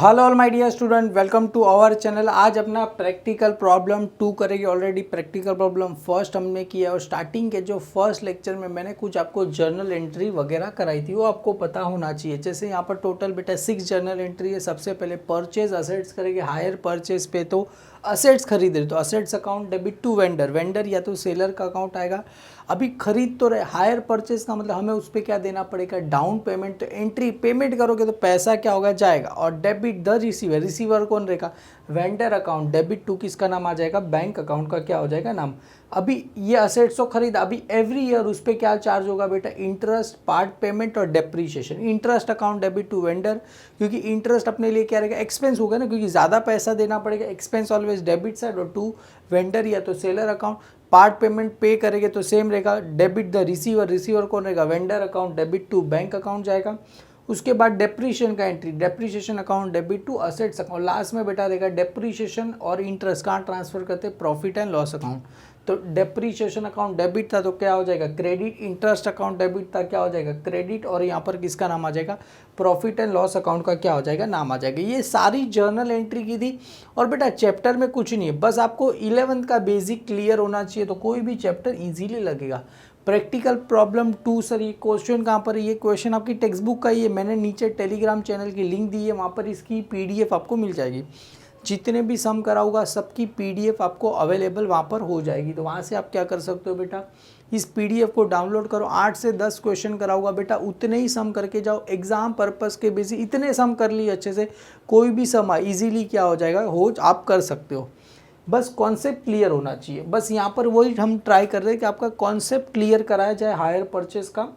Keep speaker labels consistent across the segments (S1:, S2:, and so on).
S1: Hello all my dear student, welcome to our channel. आज अपना practical problem 2 करेंगे। Already practical problem first हमने किया और स्टार्टिंग के जो फर्स्ट लेक्चर में मैंने कुछ आपको जर्नल एंट्री वगैरह कराई थी, वो आपको पता होना चाहिए। जैसे यहाँ पर टोटल बेटा 6 जर्नल एंट्री है। सबसे पहले परचेज असेट्स करेंगे। हायर परचेज पे तो असेट्स खरीद रहे तो assets account debit to vendor, vendor या तो सेलर का अकाउंट आएगा। अभी खरीद तो रहे, हायर परचेज का मतलब हमें उस पर क्या देना पड़ेगा, डाउन पेमेंट। तो एंट्री पेमेंट करोगे तो पैसा क्या होगा, जाएगा। और डेबिट द रिसीवर, रिसीवर कौन रहेगा, वेंडर अकाउंट। डेबिट टू किसका नाम आ जाएगा, बैंक अकाउंट का क्या हो जाएगा नाम। अभी ये असेट्स तो खरीदा, अभी एवरी ईयर उस पर क्या चार्ज होगा बेटा, इंटरेस्ट, पार्ट पेमेंट और depreciation. Interest account debit to vendor, क्योंकि इंटरेस्ट अपने लिए क्या रहेगा, एक्सपेंस होगा ना, क्योंकि ज़्यादा पैसा देना पड़ेगा। Expense always debit side. और टू वेंडर या तो सेलर अकाउंट। पार्ट पेमेंट पे करेंगे तो सेम रहेगा, डेबिट द रिसीवर, रिसीवर कौन रहेगा, vendor account. Debit to bank account जाएगा। उसके बाद डेप्रीशिएशन का entry, depreciation account debit to assets account. Last में बेटा रहेगा डेप्रीशिएशन और इंटरेस्ट कहाँ ट्रांसफर करते, प्रॉफिट एंड लॉस अकाउंट। तो डेप्रीशिएशन अकाउंट डेबिट था तो क्या हो जाएगा, क्रेडिट। इंटरेस्ट अकाउंट डेबिट था, क्या हो जाएगा, क्रेडिट। और यहाँ पर किसका नाम आ जाएगा, प्रॉफिट एंड लॉस अकाउंट का क्या हो जाएगा, नाम आ जाएगा। ये सारी जर्नल एंट्री की थी। और बेटा चैप्टर में कुछ नहीं है, बस आपको 11th का बेसिक क्लियर होना चाहिए, तो कोई भी चैप्टर इजीली लगेगा। प्रैक्टिकल प्रॉब्लम 2 सर, ये क्वेश्चन कहाँ पर है, ये क्वेश्चन आपकी टेक्स्ट बुक का ही है। मैंने नीचे टेलीग्राम चैनल की लिंक दी है, वहाँ पर इसकी पीडीएफ आपको मिल जाएगी। जितने भी सम कराऊंगा सबकी पीडीएफ आपको अवेलेबल वहाँ पर हो जाएगी। तो वहाँ से आप क्या कर सकते हो बेटा, इस पीडीएफ को डाउनलोड करो। 8 से 10 क्वेश्चन कराऊंगा बेटा, उतने ही सम करके जाओ। एग्जाम पर्पस के बेसिस इतने सम कर लिए अच्छे से, कोई भी सम इजीली क्या हो जाएगा, हो आप कर सकते हो। बस कॉन्सेप्ट क्लियर होना चाहिए। बस यहाँ पर वही हम ट्राई कर रहे हैं कि आपका कॉन्सेप्ट क्लियर कराया जाए हायर परचेज का।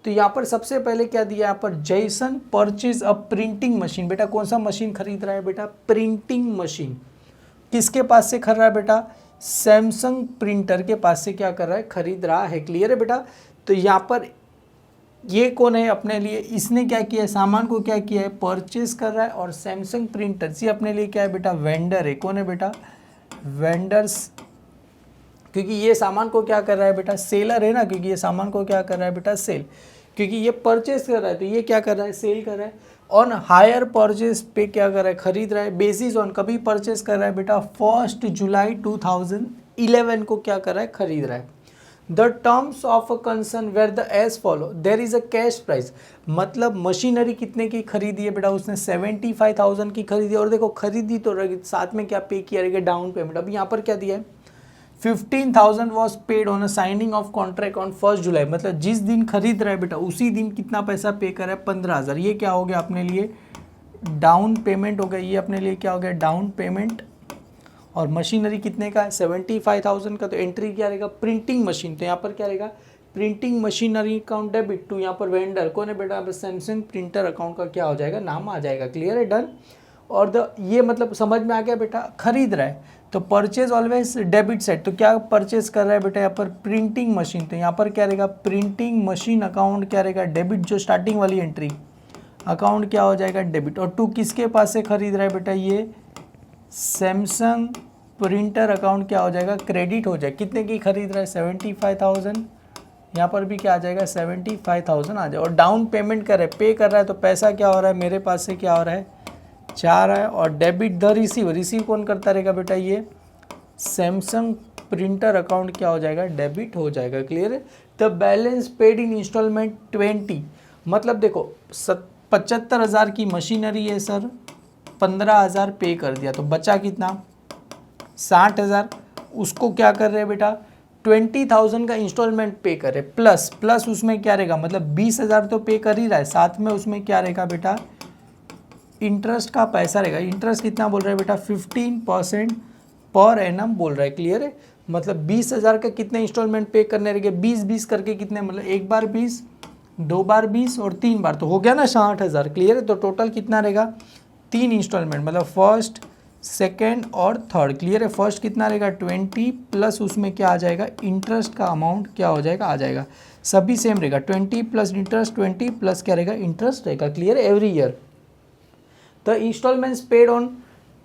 S1: तो यहाँ पर सबसे पहले क्या दिया, यहाँ पर जैसन परचेज अ प्रिंटिंग मशीन। बेटा कौन सा मशीन खरीद रहा है बेटा, प्रिंटिंग मशीन। किसके पास से खरीद रहा है बेटा, सैमसंग प्रिंटर के पास से क्या कर रहा है, खरीद रहा है। क्लियर है बेटा। तो यहाँ पर ये कौन है अपने लिए, इसने क्या किया है, सामान को क्या किया है, परचेज कर रहा है। और सैमसंग प्रिंटर ये अपने लिए क्या है बेटा, वेंडर है। कौन है बेटा, वेंडर्स, क्योंकि ये सामान को क्या कर रहा है बेटा, सेलर है ना, क्योंकि ये सामान को क्या कर रहा है बेटा, सेल। क्योंकि ये परचेस कर रहा है तो ये क्या कर रहा है, सेल कर रहा है। ऑन हायर परचेस पे क्या कर रहा है, खरीद रहा है। बेसिस ऑन, कभी परचेस कर रहा है बेटा, 1 जुलाई 2011 को क्या कर रहा है, खरीद रहा है। The terms of a concern were the as follow, there is a cash price. मतलब मशीनरी कितने की खरीदी है बेटा, उसने 75,000 की खरीदी। और देखो खरीदी तो साथ में क्या पे किया रहेगा, डाउन पेमेंट। अभी यहाँ पर क्या दिया है, 15,000 was paid on a signing off contract on 1 जुलाई। मतलब जिस दिन खरीद रहा है बेटा उसी दिन कितना पैसा पे कर रहा है, 15,000। ये क्या हो गया अपने लिए, डाउन पेमेंट हो गया। ये अपने लिए क्या हो गया, डाउन पेमेंट। और मशीनरी कितने का है, 75,000 का। तो एंट्री क्या रहेगा, प्रिंटिंग मशीन। तो यहाँ पर क्या रहेगा, printing machinery account debit to, यहाँ पर वेंडर कौन है बेटा, सैमसंग प्रिंटर अकाउंट का क्या हो जाएगा, नाम आ जाएगा। क्लियर है, डन। और ये मतलब समझ में आ गया बेटा, खरीद रहा है तो परचेज ऑलवेज डेबिट साइड। तो क्या परचेज कर रहा है बेटा, यहाँ पर प्रिंटिंग मशीन। तो यहाँ पर क्या रहेगा, प्रिंटिंग मशीन अकाउंट क्या रहेगा, डेबिट। जो स्टार्टिंग वाली एंट्री अकाउंट क्या हो जाएगा, डेबिट। और टू किसके पास से खरीद रहा है बेटा, ये सैमसंग प्रिंटर अकाउंट क्या हो जाएगा, क्रेडिट हो जाएगा। कितने की खरीद रहा है, 75,000। यहाँ पर भी क्या आ जाएगा, 75,000 आ जाएगा। और डाउन पेमेंट कर रहा है, पे कर रहा है, तो पैसा क्या हो रहा है, मेरे पास से क्या हो रहा है, 4 है। और डेबिट द रिसीव, रिसीव कौन करता रहेगा बेटा, ये सैमसंग प्रिंटर अकाउंट क्या हो जाएगा, डेबिट हो जाएगा। क्लियर है। The balance paid in instalment 20। मतलब देखो 75,000 की मशीनरी है सर, 15,000 पे कर दिया तो बचा कितना, 60,000। उसको क्या कर रहे हैं बेटा, 20,000 का इंस्टॉलमेंट पे करे, प्लस प्लस उसमें क्या रहेगा, मतलब 20,000 तो पे कर ही रहा है, साथ में उसमें क्या रहेगा बेटा, इंटरेस्ट का पैसा रहेगा। इंटरेस्ट कितना बोल रहा है बेटा, 15% पर एनम बोल रहा है। क्लियर है। मतलब 20,000 का कितने इंस्टॉलमेंट पे करने रहेंगे, 20-20 करके कितने, मतलब एक बार 20, 2 बार 20 और 3 बार, तो हो गया ना 60,000। क्लियर है। तो टोटल कितना रहेगा, 3 इंस्टॉलमेंट, मतलब फर्स्ट, सेकेंड और थर्ड। क्लियर है। फर्स्ट कितना रहेगा 20, प्लस उसमें क्या आ जाएगा, इंटरेस्ट का अमाउंट क्या हो जाएगा, आ जाएगा। सभी सेम रहेगा, 20 प्लस इंटरेस्ट, 20 प्लस क्या रहेगा, इंटरेस्ट रहेगा। क्लियर है। Every year the instalments paid on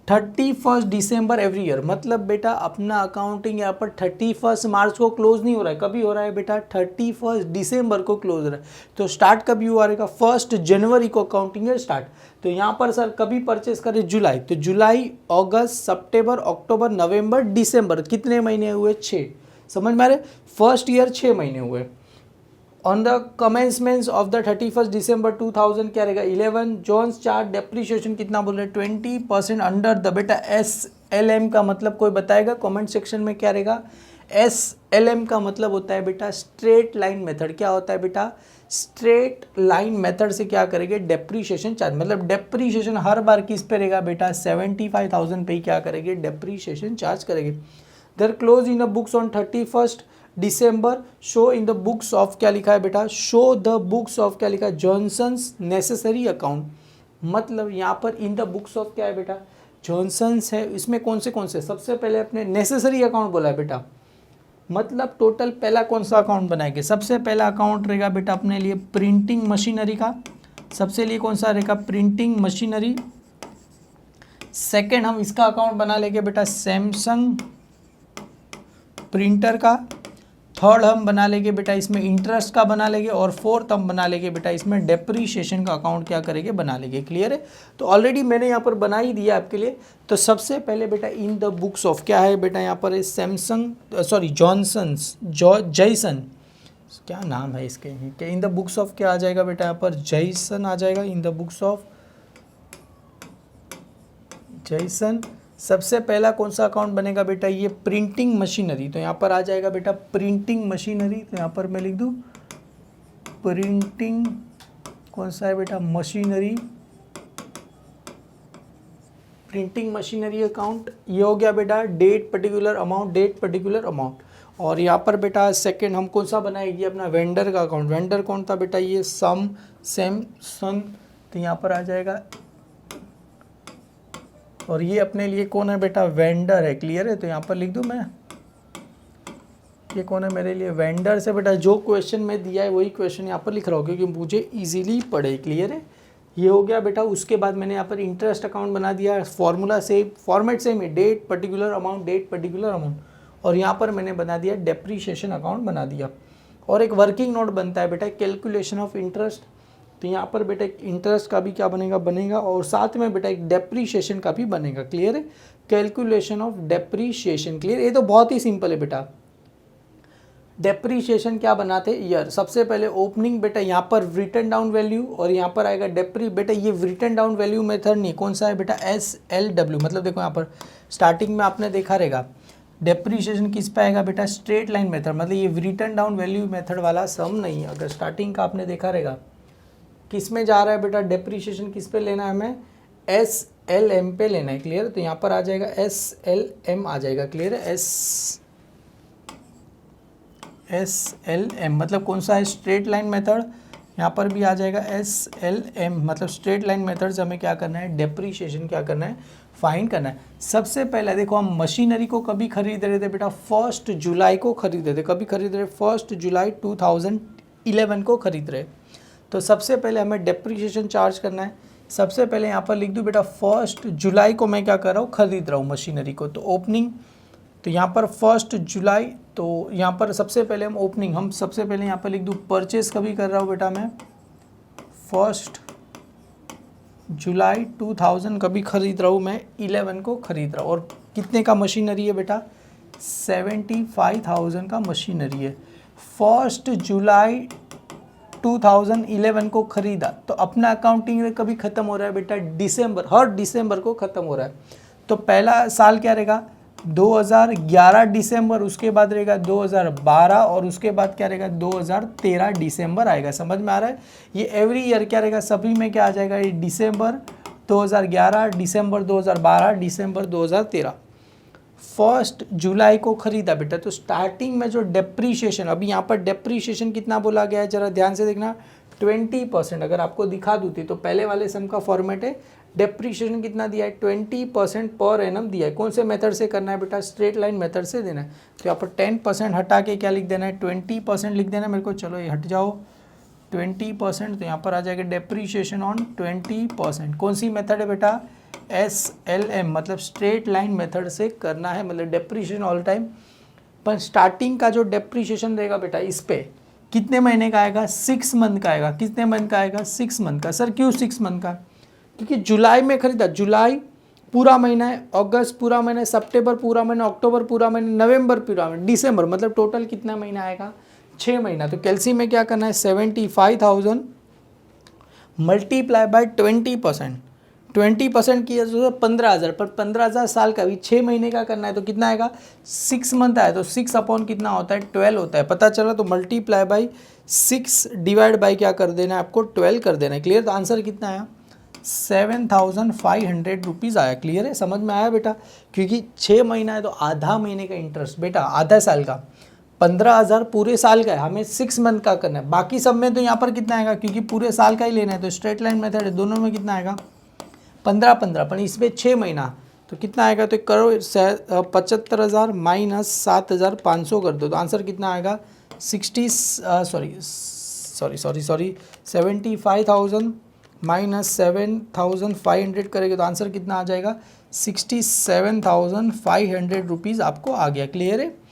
S1: 31 December every year, मतलब बेटा अपना अकाउंटिंग यहाँ पर 31 मार्च को क्लोज नहीं हो रहा है, कभी हो रहा है बेटा 31 दिसंबर को क्लोज हो रहा है। तो स्टार्ट कभी हुआ रहेगा, 1 जनवरी को अकाउंटिंग ईयर स्टार्ट। तो यहाँ पर सर कभी परचेस करें, जुलाई, तो जुलाई, अगस्त, सितंबर, अक्टूबर, नवंबर, दिसंबर, कितने महीने हुए, 6। समझ में आ रहे, फर्स्ट ईयर 6 महीने हुए। On the commencement of the 31 दिसंबर 2000 क्या रहेगा, 11 जोन्स चार्ट डेप्रीशिएशन कितना बोल रहे हैं, 20% अंडर द बेटा SLM का मतलब कोई बताएगा कमेंट सेक्शन में क्या रहेगा। SLM का मतलब होता है बेटा स्ट्रेट लाइन मेथड। क्या होता है बेटा, स्ट्रेट लाइन मेथड से क्या करेंगे, डेप्रीशिएशन चार्ज, मतलब डेप्रीशिएशन हर बार किस पे रहेगा बेटा, 75,000 पे ही क्या करेंगे, डेप्रीशिएशन चार्ज करेंगे। There close in the books on 31 December, show in the books of, क्या लिखा है बेटा, शो द बुक्स ऑफ, क्या लिखा है, जॉनसन्स नेसेसरी अकाउंट। मतलब यहाँ पर इन द बुक्स ऑफ क्या है बेटा, जॉनसन्स है, इसमें कौन से सबसे पहले अपने नेसेसरी अकाउंट बोला है बेटा, मतलब टोटल पहला कौन सा अकाउंट बनाएंगे, सबसे पहला अकाउंट रहेगा बेटा अपने लिए प्रिंटिंग मशीनरी का, सबसे लिए कौन सा रहेगा, प्रिंटिंग मशीनरी। सेकेंड हम इसका अकाउंट बना लेंगे बेटा सैमसंग प्रिंटर का। थर्ड हम बना लेंगे बेटा इसमें इंटरेस्ट का बना लेंगे, और फोर्थ हम बना लेंगे बेटा इसमें डेप्रीशिएशन का अकाउंट क्या करेंगे, बना लेंगे। क्लियर है, तो ऑलरेडी मैंने यहाँ पर बना ही दिया आपके लिए। तो सबसे पहले बेटा इन द बुक्स ऑफ क्या है बेटा, यहाँ पर सैमसंग सॉरी जॉनसन्स जॉयसन, क्या नाम है इसके, क्या इन द बुक्स ऑफ क्या आ जाएगा बेटा, यहाँ पर जॉयसन आ जाएगा, इन द बुक्स ऑफ जॉयसन। सबसे पहला कौन सा अकाउंट बनेगा बेटा, ये प्रिंटिंग मशीनरी, तो यहाँ पर आ जाएगा बेटा प्रिंटिंग मशीनरी, तो यहाँ पर मैं लिख दूँ प्रिंटिंग, कौन सा है बेटा, मशीनरी, प्रिंटिंग मशीनरी अकाउंट। ये हो गया बेटा date particular amount, date particular amount. और यहाँ पर बेटा सेकंड हम कौन सा बनाएंगे, अपना वेंडर का अकाउंट। वेंडर कौन था बेटा, ये सैमसंग, तो यहाँ पर आ जाएगा, और ये अपने लिए कौन है बेटा, वेंडर है। क्लियर है, तो यहाँ पर लिख दूँ मैं, ये कौन है मेरे लिए, वेंडर से बेटा जो क्वेश्चन में दिया है वही क्वेश्चन यहाँ पर लिख रहा हूँ, क्योंकि मुझे इजीली पड़े। क्लियर है, ये हो गया बेटा। उसके बाद मैंने यहाँ पर इंटरेस्ट अकाउंट बना दिया, फॉर्मूला से फॉर्मेट सेम है, date particular amount, date particular amount. और यहाँ पर मैंने बना दिया डेप्रीशिएशन अकाउंट बना दिया। और एक वर्किंग नोट बनता है बेटा कैलकुलेशन ऑफ इंटरेस्ट, तो यहाँ पर बेटा एक इंटरेस्ट का भी क्या बनेगा, और साथ में बेटा एक डेप्रीशिएशन का भी बनेगा। क्लियर है, कैलकुलेशन ऑफ डेप्रीशिएशन। क्लियर, ये तो बहुत ही सिंपल है बेटा। डेप्रीशिएशन क्या बनाते हैं, ईयर। सबसे पहले ओपनिंग बेटा यहाँ पर रिटन डाउन वैल्यू, और यहाँ पर आएगा डेप्री। बेटा ये रिटन डाउन वैल्यू मेथड नहीं, कौन सा है बेटा, SLW। मतलब देखो यहाँ पर स्टार्टिंग में आपने देखा रहेगा डेप्रीशिएशन किस पे आएगा बेटा, स्ट्रेट लाइन मेथड। मतलब ये रिटन डाउन वैल्यू मेथड वाला सम नहीं है। अगर स्टार्टिंग का आपने देखा रहेगा किस में जा रहा है बेटा, डेप्रीशिएशन किस पे लेना है हमें, SLM पे लेना है। क्लियर, तो यहाँ पर आ जाएगा SLM आ जाएगा। क्लियर है, SLM मतलब कौन सा है, स्ट्रेट लाइन मेथड। यहाँ पर भी आ जाएगा SLM मतलब स्ट्रेट लाइन मेथड से हमें क्या करना है, डेप्रीशिएशन क्या करना है, फाइंड करना है। सबसे पहले देखो हम मशीनरी को कभी खरीद रहे थे बेटा, 1 जुलाई को खरीदे थे। कभी खरीद रहे, 1 जुलाई 2011 को खरीद रहे। तो सबसे पहले हमें डेप्रीशिएशन चार्ज करना है। सबसे पहले यहाँ पर लिख दूँ बेटा 1 जुलाई को मैं क्या कर रहा हूँ, खरीद रहा हूँ मशीनरी को। तो ओपनिंग, तो यहाँ पर 1 जुलाई, तो यहाँ पर सबसे पहले हम ओपनिंग, हम सबसे पहले यहाँ पर लिख दूँ परचेस कभी कर रहा हूँ बेटा मैं 1 जुलाई 2000 कभी खरीद रहा हूँ मैं, 11 को खरीद रहा हूँ। और कितने का मशीनरी है बेटा, 75,000 का मशीनरी है। 1 जुलाई 2011 को खरीदा, तो अपना अकाउंटिंग कभी ख़त्म हो रहा है बेटा, दिसंबर, हर दिसंबर को ख़त्म हो रहा है। तो पहला साल क्या रहेगा, 2011 दिसंबर, उसके बाद रहेगा 2012, और उसके बाद क्या रहेगा 2013 दिसंबर आएगा। समझ में आ रहा है, ये एवरी ईयर क्या रहेगा, सभी में क्या आ जाएगा, ये दिसंबर 2011, दिसंबर 2012, दिसंबर 2013। 1 जुलाई को खरीदा बेटा, तो स्टार्टिंग में जो डेप्रीशिएशन, अभी यहाँ पर डेप्रीशिएशन कितना बोला गया है, जरा ध्यान से देखना, 20%। अगर आपको दिखा दूँ तो पहले वाले सम का फॉर्मेट है, डेप्रीशिएशन कितना दिया है, 20% पर एनम दिया है। कौन से मेथड से करना है बेटा, स्ट्रेट लाइन मेथड से देना है। तो यहाँ पर 10% हटा के क्या लिख देना है, 20% लिख देना है मेरे को। चलो ये हट जाओ, 20%, तो यहाँ पर आ जाएगा डेप्रीशिएशन ऑन 20%। कौन सी मेथड है बेटा, SLM मतलब स्ट्रेट लाइन मेथड से करना है, मतलब डेप्रीशिएशन ऑल टाइम। पर स्टार्टिंग का जो डेप्रीशिएशन रहेगा बेटा इस पे कितने महीने का आएगा, 6 मंथ का आएगा। कितने मंथ का आएगा, 6 मंथ का। सर क्यों 6 मंथ का, क्योंकि जुलाई में खरीदा, जुलाई पूरा महीना है, अगस्त पूरा महीना है, सितंबर पूरा महीना, अक्टूबर पूरा महीना, नवंबर पूरा महीना, दिसंबर, मतलब टोटल कितना महीना आएगा, 6 महीना। तो कैलसी में क्या करना है, 75,000 मल्टीप्लाई बाय 20%, 20% किया तो 15,000, पर 15,000 साल का भी 6 महीने का करना है तो कितना आएगा, 6 मंथ आया तो 6 अपॉन कितना होता है, 12 होता है। पता चला, तो मल्टीप्लाई बाई 6 डिवाइड बाई क्या कर देना है आपको, 12 कर देना है। क्लियर, तो आंसर कितना आया, 7,500 रुपीज़ आया। क्लियर है, समझ में आया बेटा, क्योंकि 6 महीना है तो आधा महीने का इंटरेस्ट बेटा, आधा साल का 15,000 पूरे साल का है, हमें 6 मंथ का करना है। बाकी सब में तो यहाँ पर कितना आएगा, क्योंकि पूरे साल का ही लेना है तो स्ट्रेट लाइन मेथड है, दोनों में कितना आएगा 15-15, पर इसमें 6 महीना तो कितना आएगा, तो करो 75,000 माइनस 7,500 कर दो तो आंसर कितना आएगा, 75,000 माइनस 7,500 करेंगे तो आंसर कितना आ जाएगा, 67,500 रुपीज़ आपको आ गया। क्लियर है,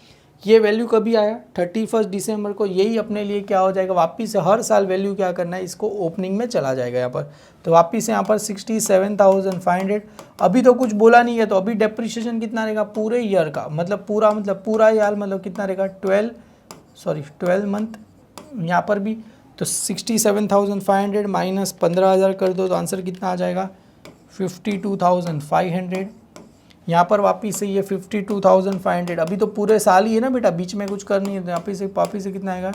S1: ये वैल्यू कभी आया 31 दिसंबर को, यही अपने लिए क्या हो जाएगा, वापिस से हर साल वैल्यू क्या करना है, इसको ओपनिंग में चला जाएगा यहाँ पर। तो वापिस से यहाँ पर 67,500, अभी तो कुछ बोला नहीं है, तो अभी डेप्रिसिएशन कितना रहेगा पूरे ईयर का, मतलब पूरा ईयर मतलब कितना रहेगा, 12 मंथ यहाँ पर भी। तो 67,500 माइनस 15,000 कर दो तो आंसर कितना आ जाएगा, 52,500। यहाँ पर वापिस से ये 52,500, अभी तो पूरे साल ही है ना बेटा, बीच में कुछ कर नहीं है, तो वापिस से कितना आएगा,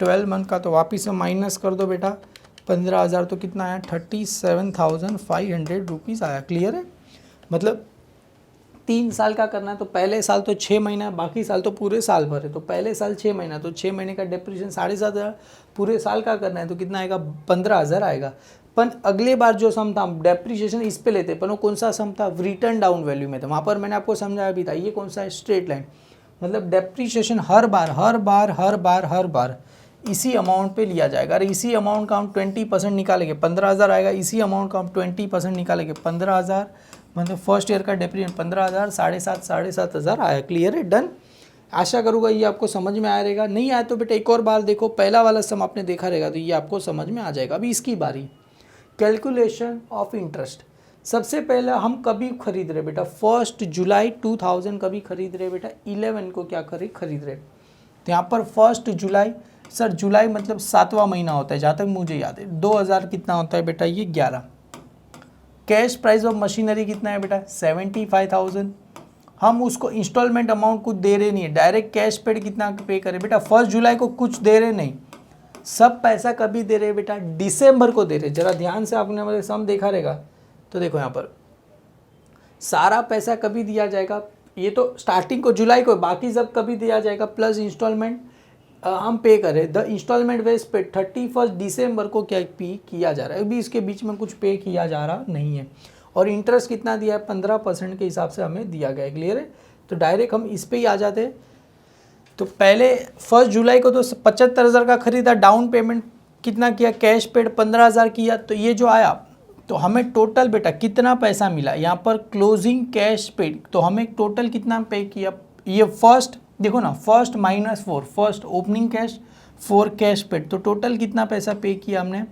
S1: 12 मंथ का, तो वापिस से माइनस कर दो बेटा 15,000, तो कितना आया, 37,500 रुपीज़ आया। क्लियर है, मतलब 3 साल का करना है तो पहले साल तो 6 महीना, बाकी साल तो पूरे साल भर है, तो पहले साल 6 महीना, तो 6 महीने का डेप्रिसिएशन 7,500, पूरे साल का करना है तो कितना आएगा, 15,000 आएगा। पर अगले बार जो सम था डेप्रिसिएशन इस पे लेते, पर वो कौन सा सम था, रिटर्न डाउन वैल्यू में था, वहाँ पर मैंने आपको समझाया भी था, ये कौन सा है, स्ट्रेट लाइन, मतलब डेप्रिसिएशन हर बार इसी अमाउंट पे लिया जाएगा। अरे इसी अमाउंट का हम 20% निकालेंगे, 15,000 आएगा, इसी अमाउंट का हम 20% निकालेंगे, 15,000, मतलब फर्स्ट ईयर का डेप्रिसिएशन 15,000, 7,500 आया। क्लियर है, डन। आशा करूँगा ये आपको समझ में आया रहेगा, नहीं आया तो बेटा एक और बार देखो, पहला वाला सम आपने देखा रहेगा तो ये आपको समझ में आ जाएगा। अभी इसकी बारी, कैलकुलेशन ऑफ इंटरेस्ट। सबसे पहले हम कभी खरीद रहे बेटा, 1 जुलाई 2000 कभी खरीद रहे बेटा, 11 को क्या खरीद रहे, तो यहाँ पर 1 जुलाई, सर जुलाई मतलब 7वां महीना होता है जहाँ तक मुझे याद है, 2000 कितना होता है बेटा, ये 11। कैश प्राइस ऑफ मशीनरी कितना है बेटा, 75,000। हम उसको इंस्टॉलमेंट अमाउंट कुछ दे रहे नहीं है, डायरेक्ट कैश पेड कितना पे करें बेटा, 1 जुलाई को कुछ दे रहे नहीं, सब पैसा कभी दे रहे बेटा, दिसंबर को दे रहे। जरा ध्यान से आपने मतलब सम देखा रहेगा तो देखो यहाँ पर सारा पैसा कभी दिया जाएगा, ये तो स्टार्टिंग को जुलाई को, बाकी सब कभी दिया जाएगा, प्लस इंस्टॉलमेंट हम पे करें, द इंस्टॉलमेंट बेस पे 31 दिसंबर को क्या पे किया जा रहा है, अभी इसके बीच में कुछ पे किया जा रहा नहीं है। और इंटरेस्ट कितना दिया है, 15% के हिसाब से हमें दिया गया है। क्लियर है, तो डायरेक्ट हम इस पर ही आ जाते हैं। तो पहले 1 जुलाई को तो 75,000 का खरीदा, डाउन पेमेंट कितना किया, कैश पेड 15,000 किया, तो ये जो आया तो हमें टोटल बेटा कितना पैसा मिला, यहाँ पर क्लोजिंग कैश पेड, तो हमें टोटल कितना पे किया, ये फर्स्ट देखो ना, first minus 4, first opening cash 4 cash paid, तो टोटल कितना पैसा पे किया हमने,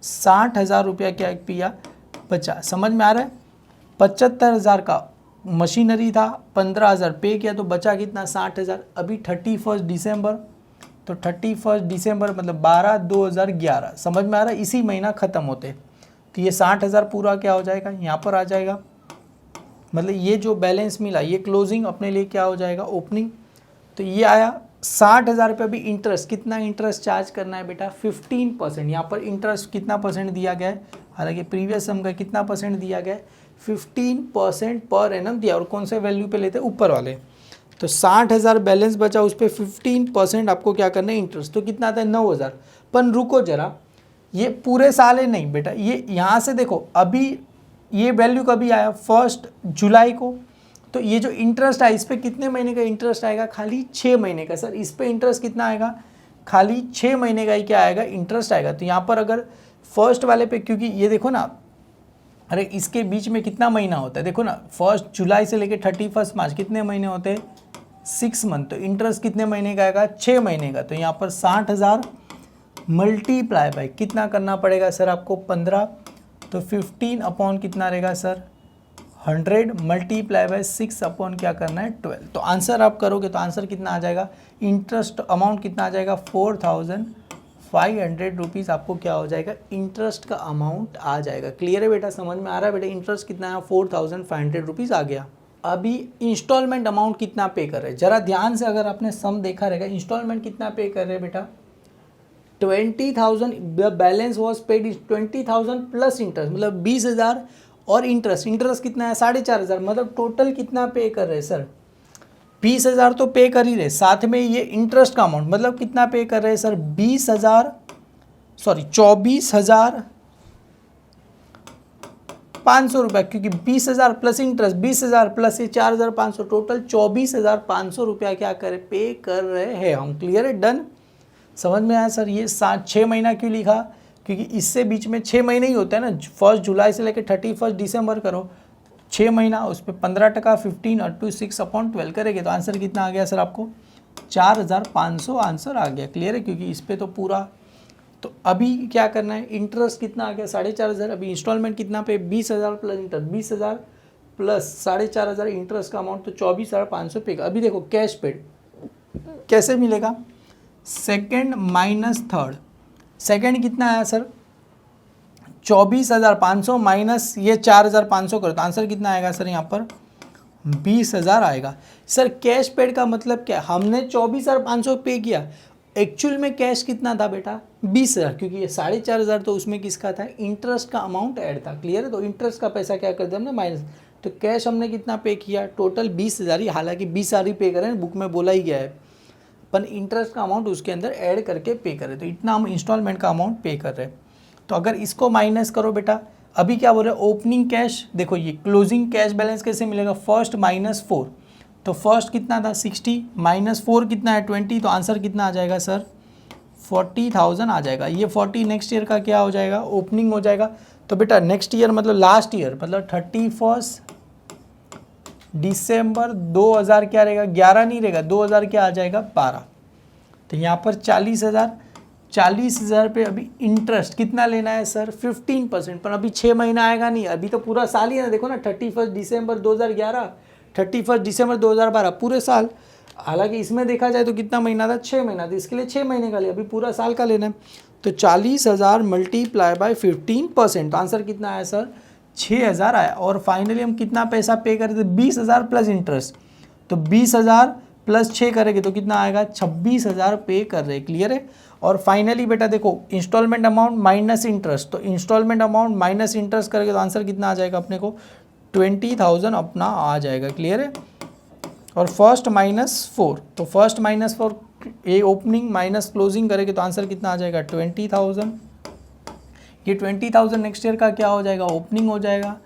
S1: 60,000 रुपया क्या किया बचा। समझ में आ रहा है, 75,000 का मशीनरी था, 15,000 पे किया तो बचा कितना, 60,000। अभी 31 दिसंबर, तो 31 दिसंबर मतलब 12/2011, समझ में आ रहा है, इसी महीना ख़त्म होते, तो ये 60,000 पूरा क्या हो जाएगा, यहाँ पर आ जाएगा, मतलब ये जो बैलेंस मिला ये क्लोजिंग अपने लिए क्या हो जाएगा, ओपनिंग। तो ये आया 60,000 रुपये। अभी इंटरेस्ट, कितना इंटरेस्ट चार्ज करना है बेटा, 15%। यहाँ पर इंटरेस्ट कितना परसेंट दिया गया है, हालांकि प्रीवियस सम का कितना परसेंट दिया गया है, 15% पर एनम दिया, और कौन से वैल्यू पे लेते हैं, ऊपर वाले। तो 60,000 बैलेंस बचा, उस पर 15% आपको क्या करना है, इंटरेस्ट, तो कितना आता है 9,000। पर रुको जरा, ये पूरे साल है नहीं बेटा, ये यहाँ से देखो, अभी ये वैल्यू कभी आया 1 जुलाई को, तो ये जो इंटरेस्ट आया इस पर कितने महीने का इंटरेस्ट आएगा, खाली 6 महीने का। सर इस पर इंटरेस्ट कितना आएगा, खाली 6 महीने का ही क्या आएगा, इंटरेस्ट आएगा। तो यहाँ पर अगर फर्स्ट वाले पे, क्योंकि ये देखो ना अरे इसके बीच में कितना महीना होता है, देखो ना 1 जुलाई से लेके 31 मार्च कितने महीने होते हैं, 6 मंथ। तो इंटरेस्ट कितने महीने का आएगा, 6 महीने का। तो यहाँ पर 60,000 मल्टीप्लाई बाय कितना करना पड़ेगा सर आपको, 15। तो 15 अपॉन कितना रहेगा सर, 100 मल्टीप्लाई बाय 6 अपॉन क्या करना है, 12। तो आंसर आप करोगे तो आंसर कितना आ जाएगा, इंटरेस्ट अमाउंट कितना आ जाएगा, 4,500 रुपीज़ आपको क्या हो जाएगा, इंटरेस्ट का अमाउंट आ जाएगा। क्लियर है बेटा, समझ में आ रहा है बेटा, इंटरेस्ट कितना है, 4,500 रुपीज़ आ गया। अभी इंस्टॉलमेंट अमाउंट कितना पे कर रहे हैं, जरा ध्यान से अगर आपने सम देखा रहेगा, इंस्टॉलमेंट कितना पे कर रहे हैं बेटा, 20,000। The balance was paid is 20,000 plus interest, मतलब 20,000 और इंटरेस्ट कितना है, 4,500। मतलब टोटल कितना पे कर रहे हैं सर, 20,000 तो पे कर ही रहे, साथ में ये इंटरेस्ट का अमाउंट मतलब कितना पे कर रहे हैं सर, 24,500 रुपया, क्योंकि 20,000 प्लस इंटरेस्ट, 20,000 प्लस ये 4,500, टोटल 24,500 रुपया क्या करे, पे कर रहे हैं हम। क्लियर है, डन, समझ में आया सर। ये 6 महीना क्यों लिखा, क्योंकि इससे बीच में 6 महीने ही होते हैं ना, 1 जुलाई से लेकर 31 दिसंबर करो, 6 महीना, उस पर 15% 15 और 6/12 करेंगे तो आंसर कितना आ गया सर आपको, 4,500 आंसर आ गया। क्लियर है, क्योंकि इस पर तो पूरा। तो अभी क्या करना है, इंटरेस्ट कितना आ गया, 4,500। अभी इंस्टॉलमेंट कितना पे, 20,000 प्लस इंटरेस्ट, 20,000 प्लस 4,500 इंटरेस्ट का अमाउंट, तो 24,500 पे। अभी देखो कैश पेड कैसे मिलेगा, सेकेंड माइनस थर्ड। सेकेंड कितना आया सर, 24,500 माइनस ये 4,500 करो तो आंसर कितना आएगा सर, यहाँ पर 20,000 आएगा। सर कैश पेड का मतलब क्या, हमने 24,500 पे किया, एक्चुअल में कैश कितना था बेटा, 20,000, क्योंकि ये 4,500 तो उसमें किसका था, इंटरेस्ट का अमाउंट ऐड था। क्लियर है, तो इंटरेस्ट का पैसा क्या कर दिया हमने, माइनस। तो कैश हमने कितना पे किया, टोटल 20,000 ही, हालांकि 20,000 ही पे करें, बुक में बोला ही गया है, पर इंटरेस्ट का अमाउंट उसके अंदर ऐड करके पे करें, तो इतना हम इंस्टॉलमेंट का अमाउंट पे कर रहे हैं। तो अगर इसको माइनस करो बेटा, अभी क्या बोल रहे हैं, ओपनिंग कैश, देखो ये क्लोजिंग कैश बैलेंस कैसे मिलेगा, फर्स्ट -4, तो फर्स्ट कितना था 60 -4 कितना है 20, तो आंसर कितना आ जाएगा सर 40,000 आ जाएगा। ये 40 नेक्स्ट ईयर का क्या हो जाएगा, ओपनिंग हो जाएगा। तो बेटा नेक्स्ट ईयर मतलब लास्ट ईयर, मतलब 31 दिसंबर 2000 क्या रहेगा, 11 नहीं रहेगा, 2000 क्या आ जाएगा 12। तो यहाँ पर 40,000 पे अभी इंटरेस्ट कितना लेना है सर, 15%, पर अभी 6 महीना आएगा नहीं, अभी तो पूरा साल ही है ना। देखो ना 31 दिसंबर 2011, 31 दिसंबर 2012, पूरे साल। हालांकि इसमें देखा जाए तो कितना महीना था, 6 महीना था, इसके लिए 6 महीने का लिया, अभी पूरा साल का लेना है। तो 40,000 मल्टीप्लाई बाय 15%, तो आंसर कितना आया सर 6,000 आया। और फाइनली हम कितना पैसा पे कर रहे थे, 20,000 प्लस इंटरेस्ट, तो 20,000 प्लस 6 करेंगे तो कितना आएगा, 26,000 पे कर रहे हैं। क्लियर है। और फाइनली बेटा देखो इंस्टॉलमेंट अमाउंट माइनस इंटरेस्ट, तो इंस्टॉलमेंट अमाउंट माइनस इंटरेस्ट करेंगे तो आंसर कितना आ जाएगा अपने को, 20,000 अपना आ जाएगा। क्लियर है। और फर्स्ट -4, तो फर्स्ट -4 ये ओपनिंग माइनस क्लोजिंग करेंगे तो आंसर कितना आ जाएगा 20,000। ये 20,000 नेक्स्ट ईयर का क्या हो जाएगा, ओपनिंग हो जाएगा।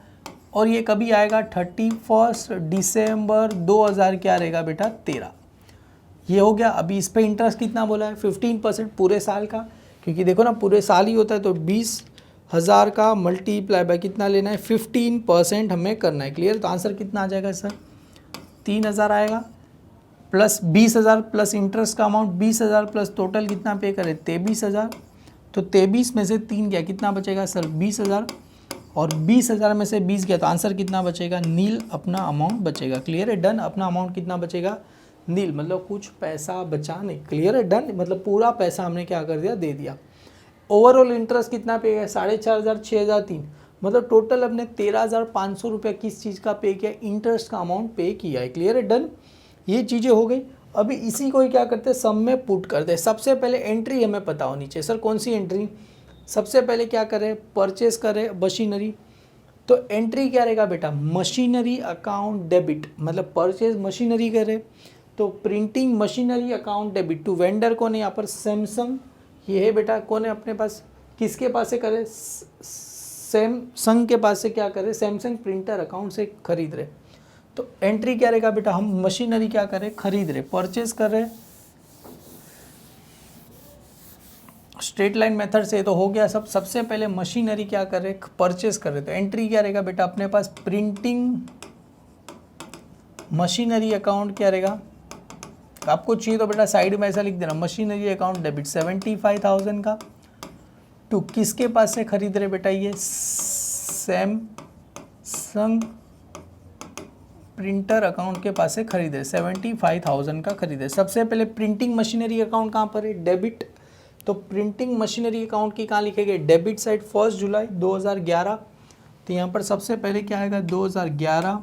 S1: और ये कभी आएगा 31 दिसंबर 2000 क्या रहेगा बेटा 13। ये हो गया। अभी इस पे इंटरेस्ट कितना बोला है, 15% पूरे साल का, क्योंकि देखो ना पूरे साल ही होता है। तो 20,000 का मल्टीप्लाई बाय कितना लेना है, 15% हमें करना है। क्लियर। तो आंसर कितना आ जाएगा सर 3,000 आएगा, प्लस 20,000 प्लस इंटरेस्ट का अमाउंट 20,000 प्लस टोटल कितना पे करे 23,000। तो 23 में से 3 गया, कितना बचेगा सर 20,000, और 20,000 में से 20 गया तो आंसर कितना बचेगा, नील अपना अमाउंट बचेगा। क्लियर है, डन। अपना अमाउंट कितना बचेगा, नील, मतलब कुछ पैसा बचा नहीं। क्लियर है, डन, मतलब पूरा पैसा हमने क्या कर दिया, दे दिया। ओवरऑल इंटरेस्ट कितना पे गया, 4,500, 6,003, मतलब टोटल अपने 13,500 रुपये किस चीज़ का पे किया, इंटरेस्ट का अमाउंट पे किया है। क्लियर है, डन। ये चीज़ें हो गई। अभी इसी को ही क्या करते हैं, सम में पुट करते हैं। सबसे पहले एंट्री हमें पता होनी चाहिए। सर कौन सी एंट्री, सबसे पहले क्या करें, परचेस करें मशीनरी, तो एंट्री क्या रहेगा बेटा, मशीनरी अकाउंट डेबिट, मतलब परचेज मशीनरी करे तो printing machinery account debit to vendor. कौन है यहाँ पर, सैमसंग, ये है बेटा। कौन है अपने पास, किसके पास से करे, सैमसंग के पास से क्या करे, सैमसंग प्रिंटर अकाउंट से खरीद रहे। तो एंट्री क्या रहेगा बेटा, हम मशीनरी क्या करें, खरीद रहे, परचेज कर रहे, स्ट्रेट लाइन मेथड से तो हो गया सब। सबसे पहले मशीनरी क्या कर रहे, परचेस कर रहे, तो एंट्री क्या रहेगा बेटा अपने पास, प्रिंटिंग मशीनरी अकाउंट क्या रहेगा, आपको चाहिए तो बेटा साइड में ऐसा लिख देना, मशीनरी अकाउंट डेबिट 75,000 का, टू किसके पास से खरीद रहे बेटा, ये सैमसंग प्रिंटर अकाउंट के पास से खरीद रहे, 75,000 का खरीद रहे। सबसे पहले प्रिंटिंग मशीनरी अकाउंट कहाँ पर है, डेबिट, तो प्रिंटिंग मशीनरी अकाउंट की कहाँ लिखेंगे, डेबिट साइड 1 जुलाई 2011, तो यहाँ पर सबसे पहले क्या आएगा 2011,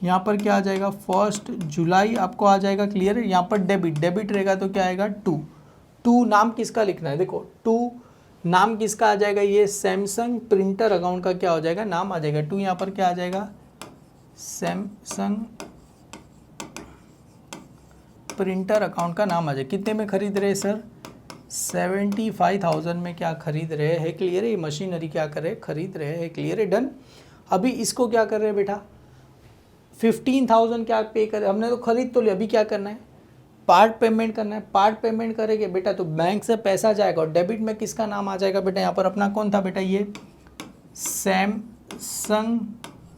S1: यहाँ पर क्या आ जाएगा 1 जुलाई आपको आ जाएगा, क्लियर है। यहाँ पर डेबिट, डेबिट रहेगा तो क्या आएगा 2 नाम किसका लिखना है, देखो 2 नाम किसका आ जाएगा, ये सैमसंग प्रिंटर अकाउंट का क्या हो जाएगा, नाम आ जाएगा 2, यहाँ पर क्या आ जाएगा सैमसंग प्रिंटर अकाउंट का नाम आ जाएगा। कितने में खरीद रहे सर, 75,000 में क्या खरीद रहे हैं, क्लियर है। ये मशीनरी क्या कर रहे हैं, खरीद रहे हैं, क्लियर है, डन। अभी इसको क्या कर रहे हैं बेटा, 15,000 क्या पे कर, हमने तो खरीद तो लिया, अभी क्या करना है, पार्ट पेमेंट करना है। पार्ट पेमेंट करेंगे बेटा तो बैंक से पैसा जाएगा और डेबिट में किसका नाम आ जाएगा बेटा, यहाँ पर अपना कौन था बेटा, ये सैमसंग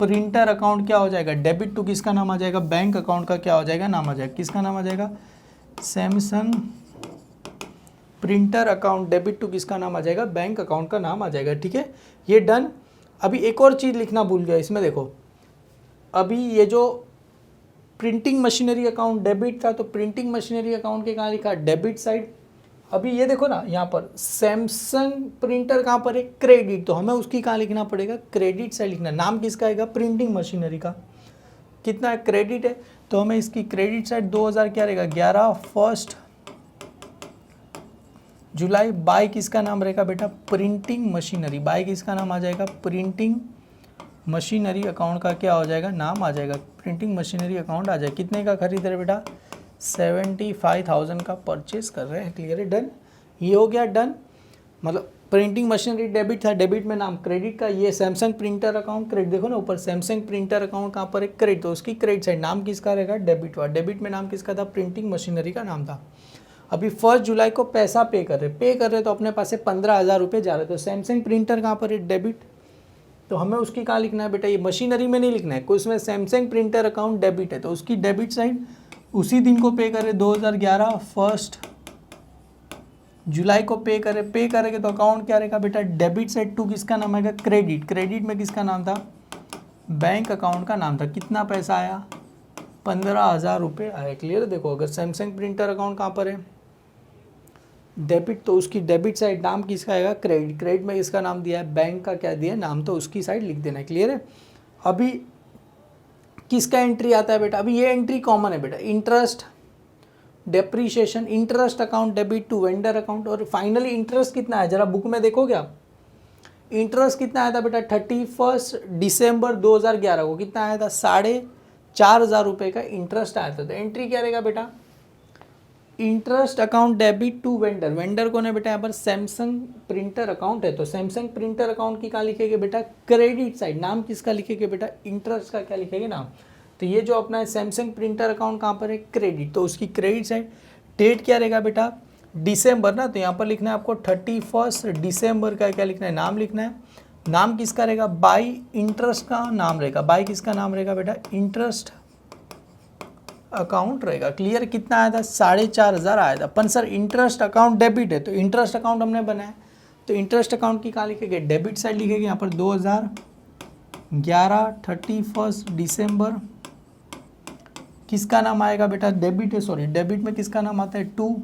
S1: प्रिंटर अकाउंट क्या हो जाएगा, डेबिट टू किसका नाम आ जाएगा, बैंक अकाउंट का क्या हो जाएगा, नाम आ जाएगा, किसका नाम आ जाएगा, Samsung printer account, debit to किसका नाम आ जाएगा, बैंक अकाउंट का नाम आ जाएगा, ठीक है, ये डन। अभी एक और चीज़ लिखना भूल गया इसमें, देखो अभी ये जो प्रिंटिंग मशीनरी अकाउंट डेबिट था, तो प्रिंटिंग मशीनरी अकाउंट के कहाँ लिखा, डेबिट साइड। अभी ये देखो ना यहाँ पर सैमसंग प्रिंटर कहाँ पर है, क्रेडिट, तो हमें उसकी कहाँ लिखना पड़ेगा, क्रेडिट साइड लिखना। नाम किसका आएगा, प्रिंटिंग मशीनरी का, कितना क्रेडिट है, तो हमें इसकी क्रेडिट साइड 2000 क्या रहेगा 11 1 जुलाई, बाय किसका नाम रहेगा बेटा, प्रिंटिंग मशीनरी, बाय किसका नाम आ जाएगा, प्रिंटिंग मशीनरी अकाउंट का क्या हो जाएगा, नाम आ जाएगा, प्रिंटिंग मशीनरी अकाउंट आ जाएगा। कितने का खरीद रहे बेटा, 75,000 का परचेस कर रहे हैं, क्लियर है, डन। ये हो गया डन, मतलब प्रिंटिंग मशीनरी डेबिट था, डेबिट में नाम क्रेडिट का, ये सैमसंग प्रिंटर अकाउंट क्रेडिट, देखो ना ऊपर सैमसंग प्रिंटर अकाउंट कहाँ पर है, क्रेडिट, तो उसकी क्रेडिट साइड नाम किसका रहेगा, डेबिट हुआ, डेबिट में नाम किसका था, प्रिंटिंग मशीनरी का नाम था। अभी 1 जुलाई को पैसा पे कर रहे तो अपने पास से 15,000 रुपये जा रहे, तो सैमसंग प्रिंटर कहाँ पर है, डेबिट, तो हमें उसकी कहाँ लिखना है बेटा, ये मशीनरी में नहीं लिखना है, कोई उसमें सैमसंग प्रिंटर अकाउंट डेबिट है तो उसकी डेबिट साइड उसी दिन को पे करे, 2011 1 जुलाई को पे करेंगे तो अकाउंट क्या रहेगा बेटा, डेबिट साइड 2 किसका नाम आएगा, क्रेडिट, क्रेडिट में किसका नाम था, बैंक अकाउंट का नाम था। कितना पैसा आया, 15,000 रुपये आए, क्लियर। देखो अगर सैमसंग प्रिंटर अकाउंट कहाँ पर है, डेबिट, तो उसकी डेबिट साइड नाम किसका आएगा, क्रेडिट, क्रेडिट में इसका नाम दिया है, बैंक का क्या दिया है नाम, तो उसकी साइड लिख देना है, क्लियर है। अभी किसका एंट्री आता है बेटा, अभी ये एंट्री कॉमन है बेटा, interest depreciation, interest account debit to vendor account, और फाइनली इंटरेस्ट कितना है जरा बुक में देखो क्या, इंटरेस्ट कितना आया था बेटा 31 दिसंबर 2011 को, कितना आया था 4,500 रुपये का इंटरेस्ट आया था। तो एंट्री क्या रहेगा बेटा, interest account debit to vendor, vendor कौन है बेटा यहाँ पर, सैमसंग प्रिंटर अकाउंट है, तो सैमसंग प्रिंटर अकाउंट की कहाँ लिखेंगे बेटा, क्रेडिट साइड, नाम किसका लिखेंगे बेटा, इंटरेस्ट का क्या लिखेंगे नाम, तो ये जो अपना है सैमसंग प्रिंटर अकाउंट कहाँ पर है, क्रेडिट, तो उसकी क्रेडिट साइड, डेट क्या रहेगा बेटा दिसंबर ना, तो यहाँ पर लिखना है आपको 31 दिसंबर का क्या लिखना है, नाम लिखना है, नाम किसका रहेगा, बाय इंटरेस्ट का नाम रहेगा, बाय किसका नाम रहेगा बेटा, इंटरेस्ट अकाउंट रहेगा, क्लियर। कितना आया था 4,500 आया था, पर सर इंटरेस्ट अकाउंट डेबिट है, तो इंटरेस्ट अकाउंट हमने बनाया, तो इंटरेस्ट अकाउंट की कहाँ लिखेंगे, डेबिट साइड लिखेंगे, यहाँ पर 2011 31 दिसंबर, किसका नाम आएगा बेटा, डेबिट है, सॉरी डेबिट में किसका नाम आता है 2,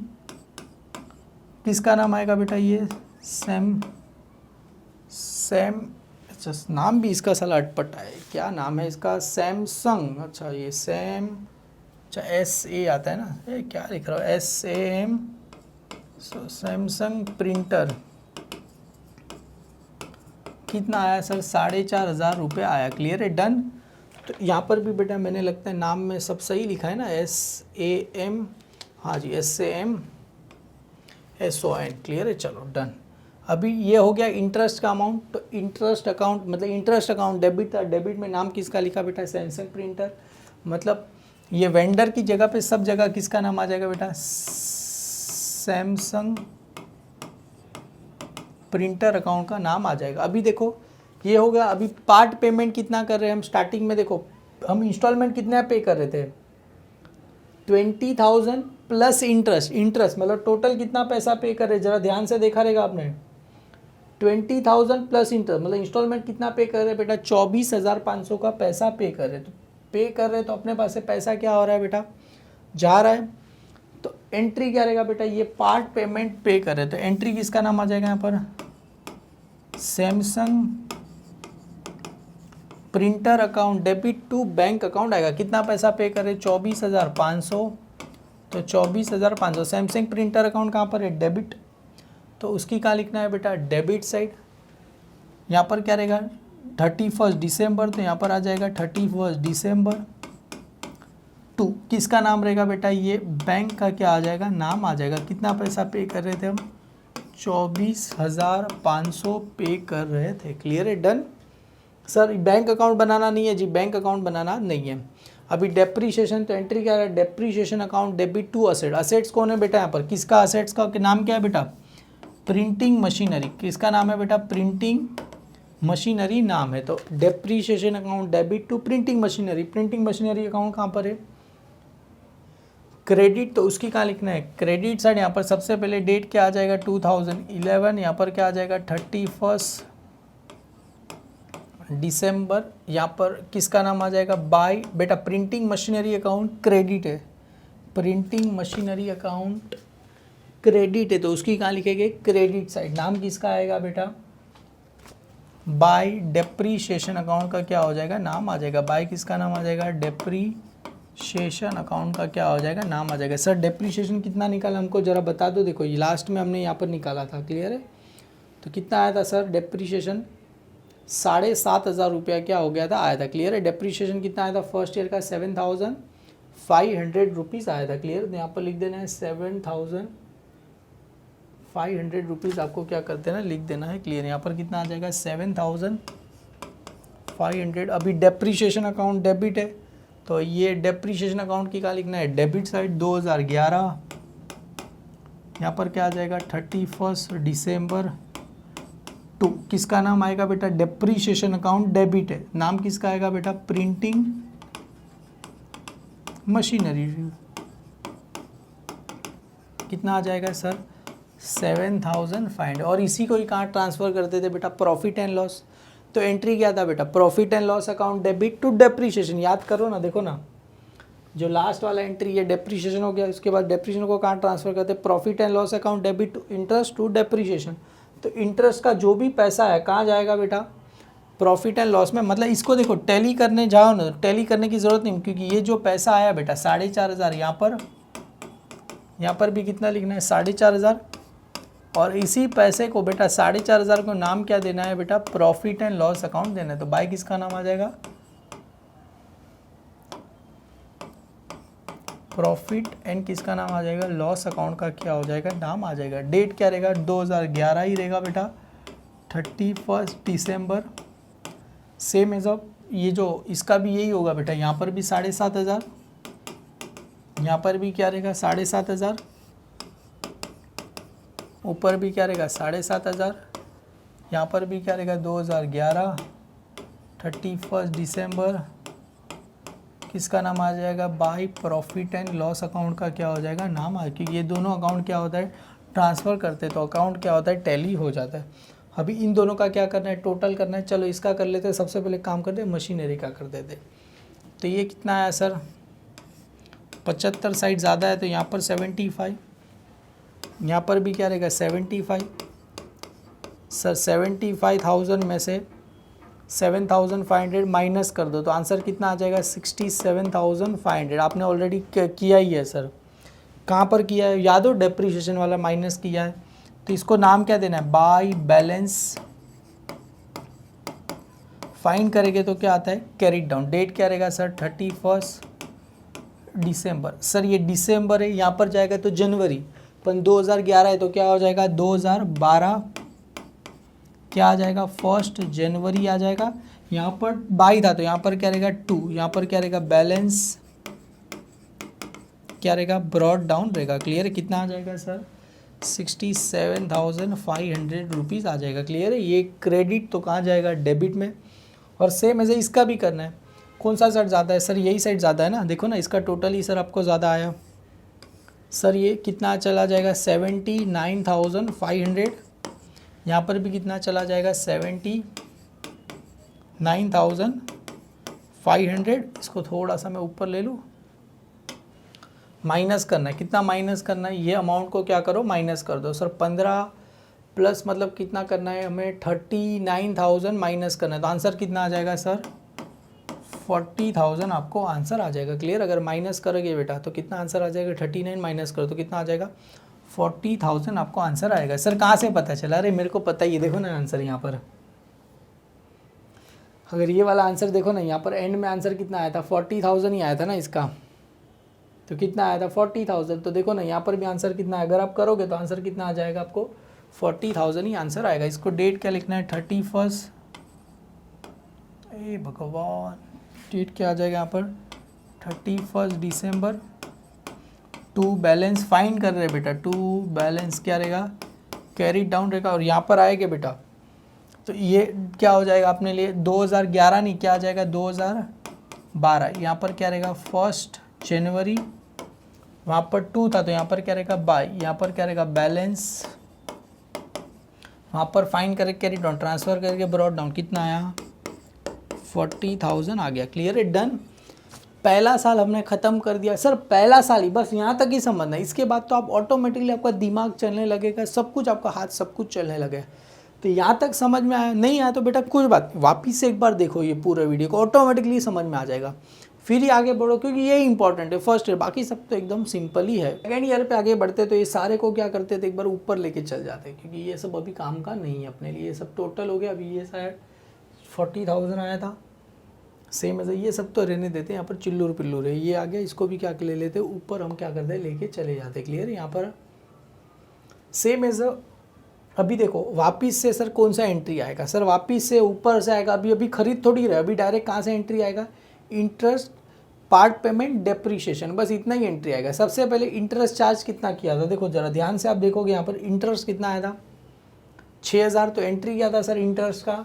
S1: किसका नाम आएगा बेटा, ये सैम, अच्छा नाम भी इसका साला अटपटा है, क्या नाम है इसका, सैमसंग, अच्छा ये अच्छा SA आता है ना, ये क्या लिख रहा हूँ, SAM, सैमसंग प्रिंटर, कितना आया सर 4,500 रुपये आया, क्लियर है, डन। तो यहाँ पर भी बेटा मैंने लगता है नाम में सब सही लिखा है ना, SAM, हाँ जी SAM SON, क्लियर है, चलो डन। अभी ये हो गया इंटरेस्ट का अमाउंट, तो इंटरेस्ट अकाउंट मतलब इंटरेस्ट अकाउंट डेबिट था, डेबिट में नाम किसका लिखा बेटा, सैमसंग प्रिंटर, मतलब ये वेंडर की जगह पे सब जगह किसका नाम आ जाएगा बेटा, सैमसंग प्रिंटर अकाउंट का नाम आ जाएगा। अभी देखो ये हो गया। अभी पार्ट पेमेंट कितना कर रहे हैं हम स्टार्टिंग में, देखो हम इंस्टॉलमेंट कितना पे कर रहे थे 20,000 प्लस इंटरेस्ट मतलब टोटल कितना पैसा पे कर रहे हैं, जरा ध्यान से देखा रहेगा आपने। 20,000 प्लस इंटरेस्ट मतलब इंस्टॉलमेंट कितना पे कर रहे हैं बेटा 24,500 का पैसा पे कर रहे हैं। तो पे कर रहे हैं तो अपने पास से पैसा क्या हो रहा है बेटा, जा रहा है। तो एंट्री क्या रहेगा बेटा, ये पार्ट पेमेंट पे कर रहे हैं तो एंट्री किसका नाम आ जाएगा यहाँ पर, Samsung printer account debit to bank account आएगा। कितना पैसा पे करे 24,500, तो 24,500 सैमसंग प्रिंटर अकाउंट कहाँ पर है, डेबिट, तो उसकी कहाँ लिखना है बेटा, डेबिट साइड। यहाँ पर क्या रहेगा 31 दिसंबर, तो यहाँ पर आ जाएगा 31 दिसंबर टू किसका नाम रहेगा बेटा, ये बैंक का क्या आ जाएगा, नाम आ जाएगा। कितना पैसा पे कर रहे थे हम 24,500 पे कर रहे थे। क्लियर है, डन। सर बैंक अकाउंट बनाना नहीं है जी, बैंक अकाउंट बनाना नहीं है। अभी डेप्रीशिएशन, तो एंट्री क्या है, depreciation account debit to asset. Assets कौन है बेटा यहाँ पर, किसका असेट्स का नाम क्या है बेटा, प्रिंटिंग मशीनरी। किसका नाम है बेटा, प्रिंटिंग मशीनरी नाम है। तो depreciation account debit to printing machinery. Printing machinery account कहाँ पर है, क्रेडिट, तो उसकी कहाँ लिखना है, क्रेडिट साइड। यहाँ पर सबसे पहले डेट क्या आ जाएगा 2011, यहाँ पर क्या आ जाएगा 31 दिसंबर। यहाँ पर किसका नाम आ जाएगा, बाय बेटा प्रिंटिंग मशीनरी अकाउंट क्रेडिट है, प्रिंटिंग मशीनरी अकाउंट क्रेडिट है, तो उसकी कहाँ लिखेंगे, क्रेडिट साइड। नाम किसका आएगा बेटा, बाय डेप्रीशिएशन अकाउंट का क्या हो जाएगा, नाम आ जाएगा। बाय किसका नाम आ जाएगा, डेप्रीशिएशन अकाउंट का क्या हो जाएगा, नाम आ जाएगा। सर डेप्रीशिएशन कितना निकाला हमको जरा बता दो। देखो ये लास्ट में हमने यहाँ पर निकाला था, क्लियर है। तो कितना आया था सर डेप्रीशिएशन, 7,500 रुपया क्या हो गया था, आया था। क्लियर है। डेप्रीशिएशन कितना आया था फर्स्ट ईयर का 7,500 रुपीज़ आया था। क्लियर, तो यहाँ पर लिख देना है 7,500 रुपीज़ आपको क्या कर देना, लिख देना है। क्लियर, यहाँ पर कितना आ जाएगा 7,500। अभी डेप्रीशिएशन अकाउंट डेबिट है, तो ये डेप्रीशिएशन अकाउंट की क्या लिखना है, डेबिट साइड 2011। यहाँ पर क्या आ जाएगा 31 दिसंबर टू किसका नाम आएगा बेटा, डेप्रीशिएशन अकाउंट डेबिट है। नाम किसका आएगा बेटा, प्रिंटिंग मशीनरी। कितना आ जाएगा सर 7,500। और इसी को ही कहाँ ट्रांसफ़र करते थे बेटा, प्रॉफिट एंड लॉस। तो एंट्री क्या था बेटा, profit and loss account debit to depreciation. याद करो ना, देखो ना, जो लास्ट वाला एंट्री है डेप्रीशिएशन हो गया, उसके बाद डेप्रीशिएशन को कहाँ ट्रांसफ़र करते हैं, profit and loss account debit to interest to depreciation. तो इंटरेस्ट का जो भी पैसा है कहाँ जाएगा बेटा, प्रॉफिट एंड लॉस में। मतलब इसको देखो टैली करने जाओ ना, टैली करने की ज़रूरत नहीं, क्योंकि ये जो पैसा आया बेटा 4,500, यहाँ पर भी कितना लिखना है 4,500। और इसी पैसे को बेटा 4,500 को नाम क्या देना है बेटा, प्रॉफिट एंड लॉस अकाउंट देना है। तो बाय किसका नाम आ जाएगा, प्रॉफिट एंड किसका नाम आ जाएगा, लॉस अकाउंट का क्या हो जाएगा, नाम आ जाएगा। डेट क्या रहेगा 2011 ही रहेगा बेटा, 31 दिसंबर। सेम एज ऑफ ये जो इसका भी यही होगा बेटा, यहाँ पर भी 7,500, यहाँ पर भी क्या रहेगा 7,500, ऊपर भी क्या रहेगा 7,500, यहाँ पर भी क्या रहेगा 2011 31 दिसंबर। किसका नाम आ जाएगा, bye profit and loss account का क्या हो जाएगा, नाम आ, क्योंकि ये दोनों अकाउंट क्या होता है ट्रांसफ़र करते, तो अकाउंट क्या होता है टैली हो जाता है। अभी इन दोनों का क्या करना है, टोटल करना है। चलो इसका कर लेते हैं, सबसे पहले काम करते हैं मशीनरी का कर देते। तो ये कितना आया सर 75 साइड ज़्यादा है, तो यहाँ पर 75, यहाँ पर भी क्या रहेगा 75। सर 75,000 में से 7,500 माइनस कर दो, तो आंसर कितना आ जाएगा 67,500। आपने ऑलरेडी किया ही है सर, कहाँ पर किया है याद हो, डेप्रीशिएशन वाला माइनस किया है। तो इसको नाम क्या देना है, बाय बैलेंस। फाइंड करेंगे तो क्या आता है, कैरिड डाउन। डेट क्या रहेगा सर 31 दिसंबर। सर ये दिसंबर है, यहाँ पर जाएगा तो जनवरी, पर 2011 है तो क्या हो जाएगा 2012, क्या आ जाएगा 1 जनवरी आ जाएगा। यहाँ पर बाई था तो यहाँ पर क्या रहेगा 2, यहाँ पर क्या रहेगा बैलेंस, क्या रहेगा ब्रॉड डाउन रहेगा। क्लियर है, कितना आ जाएगा सर 67,500 रुपीज़ आ जाएगा। क्लियर है? ये क्रेडिट तो कहाँ जाएगा? डेबिट में। और सेम ऐसे इसका भी करना है। कौन सा साइड ज़्यादा है सर? यही साइड ज़्यादा है ना। देखो ना, इसका टोटल ही सर आपको ज़्यादा आया सर। ये कितना चला जाएगा? 79,500। यहाँ पर भी कितना चला जाएगा? 79,500। इसको थोड़ा सा मैं ऊपर ले लूँ। माइनस करना है। कितना माइनस करना है? ये अमाउंट को क्या करो? माइनस कर दो सर। 15 प्लस मतलब कितना करना है हमें? 39,000 माइनस करना है। तो आंसर कितना आ जाएगा सर? 40,000 आपको आंसर आ जाएगा। क्लियर? अगर माइनस करोगे बेटा तो कितना आंसर आ जाएगा? 39 माइनस करो तो कितना आ जाएगा? 40,000 आपको आंसर आएगा। सर कहाँ से पता चला? अरे मेरे को पता ही है। देखो ना आंसर यहाँ पर, अगर ये वाला आंसर देखो ना, यहाँ पर एंड में आंसर कितना आया था? 40,000 ही आया था ना इसका। तो कितना आया था? 40,000। तो देखो ना यहाँ पर भी आंसर कितना है? अगर आप करोगे तो आंसर कितना आ जाएगा आपको? 40,000 ही आंसर आएगा। इसको डेट क्या लिखना है? 31। ए भगवान, डेट क्या आ जाएगा यहाँ पर? 31 दिसंबर। टू बैलेंस फाइंड कर रहे बेटा। टू बैलेंस क्या रहेगा? कैरी डाउन रहेगा। और यहाँ पर आएगा बेटा तो ये क्या हो जाएगा अपने लिए? 2011 नहीं, क्या आ जाएगा? 2012। यहाँ पर क्या रहेगा? 1 जनवरी। वहाँ पर 2 था तो यहाँ पर क्या रहेगा? बाय। यहाँ पर क्या रहेगा? बैलेंस। वहाँ पर फाइंड करके कैरी डाउन, ट्रांसफ़र करके ब्रॉड डाउन। कितना आया? 40,000 आ गया। क्लियर है? डन। पहला साल हमने ख़त्म कर दिया सर। पहला साल ही बस, यहाँ तक ही समझना है। इसके बाद तो आप ऑटोमेटिकली आपका दिमाग चलने लगेगा, सब कुछ आपका हाथ सब कुछ चलने लगेगा। तो यहाँ तक समझ में आया? नहीं आया तो बेटा कुछ बात, वापिस से एक बार देखो ये पूरे वीडियो को, ऑटोमेटिकली समझ में आ जाएगा। फिर ही आगे बढ़ो, क्योंकि ये इंपॉर्टेंट है फर्स्ट ईयर। बाकी सब तो एकदम सिंपल ही है। सेकेंड ईयर पे आगे बढ़ते तो ये सारे को क्या करते थे? एक बार ऊपर लेके चल जाते, क्योंकि ये सब अभी काम का नहीं है अपने लिए। ये सब टोटल हो गया। अभी ये शायद 40,000 आया था। सेम ऐसे ये सब तो रहने देते हैं। यहाँ पर चिल्लूर पिल्लूर है, ये आ गया। इसको भी क्या ले लेते हैं ऊपर, हम क्या करते हैं? लेके चले जाते। क्लियर है? यहाँ पर सेम एज अभी देखो वापिस से सर कौन सा एंट्री आएगा? सर वापिस से ऊपर से आएगा। अभी खरीद थोड़ी रहे, अभी डायरेक्ट कहाँ से एंट्री आएगा? इंटरेस्ट, पार्ट पेमेंट, डेप्रीशिएशन, बस इतना ही एंट्री आएगा। सबसे पहले इंटरेस्ट चार्ज कितना किया था? देखो जरा ध्यान से आप देखोगे यहाँ पर इंटरेस्ट कितना आया था? 6,000। तो एंट्री क्या था सर इंटरेस्ट का?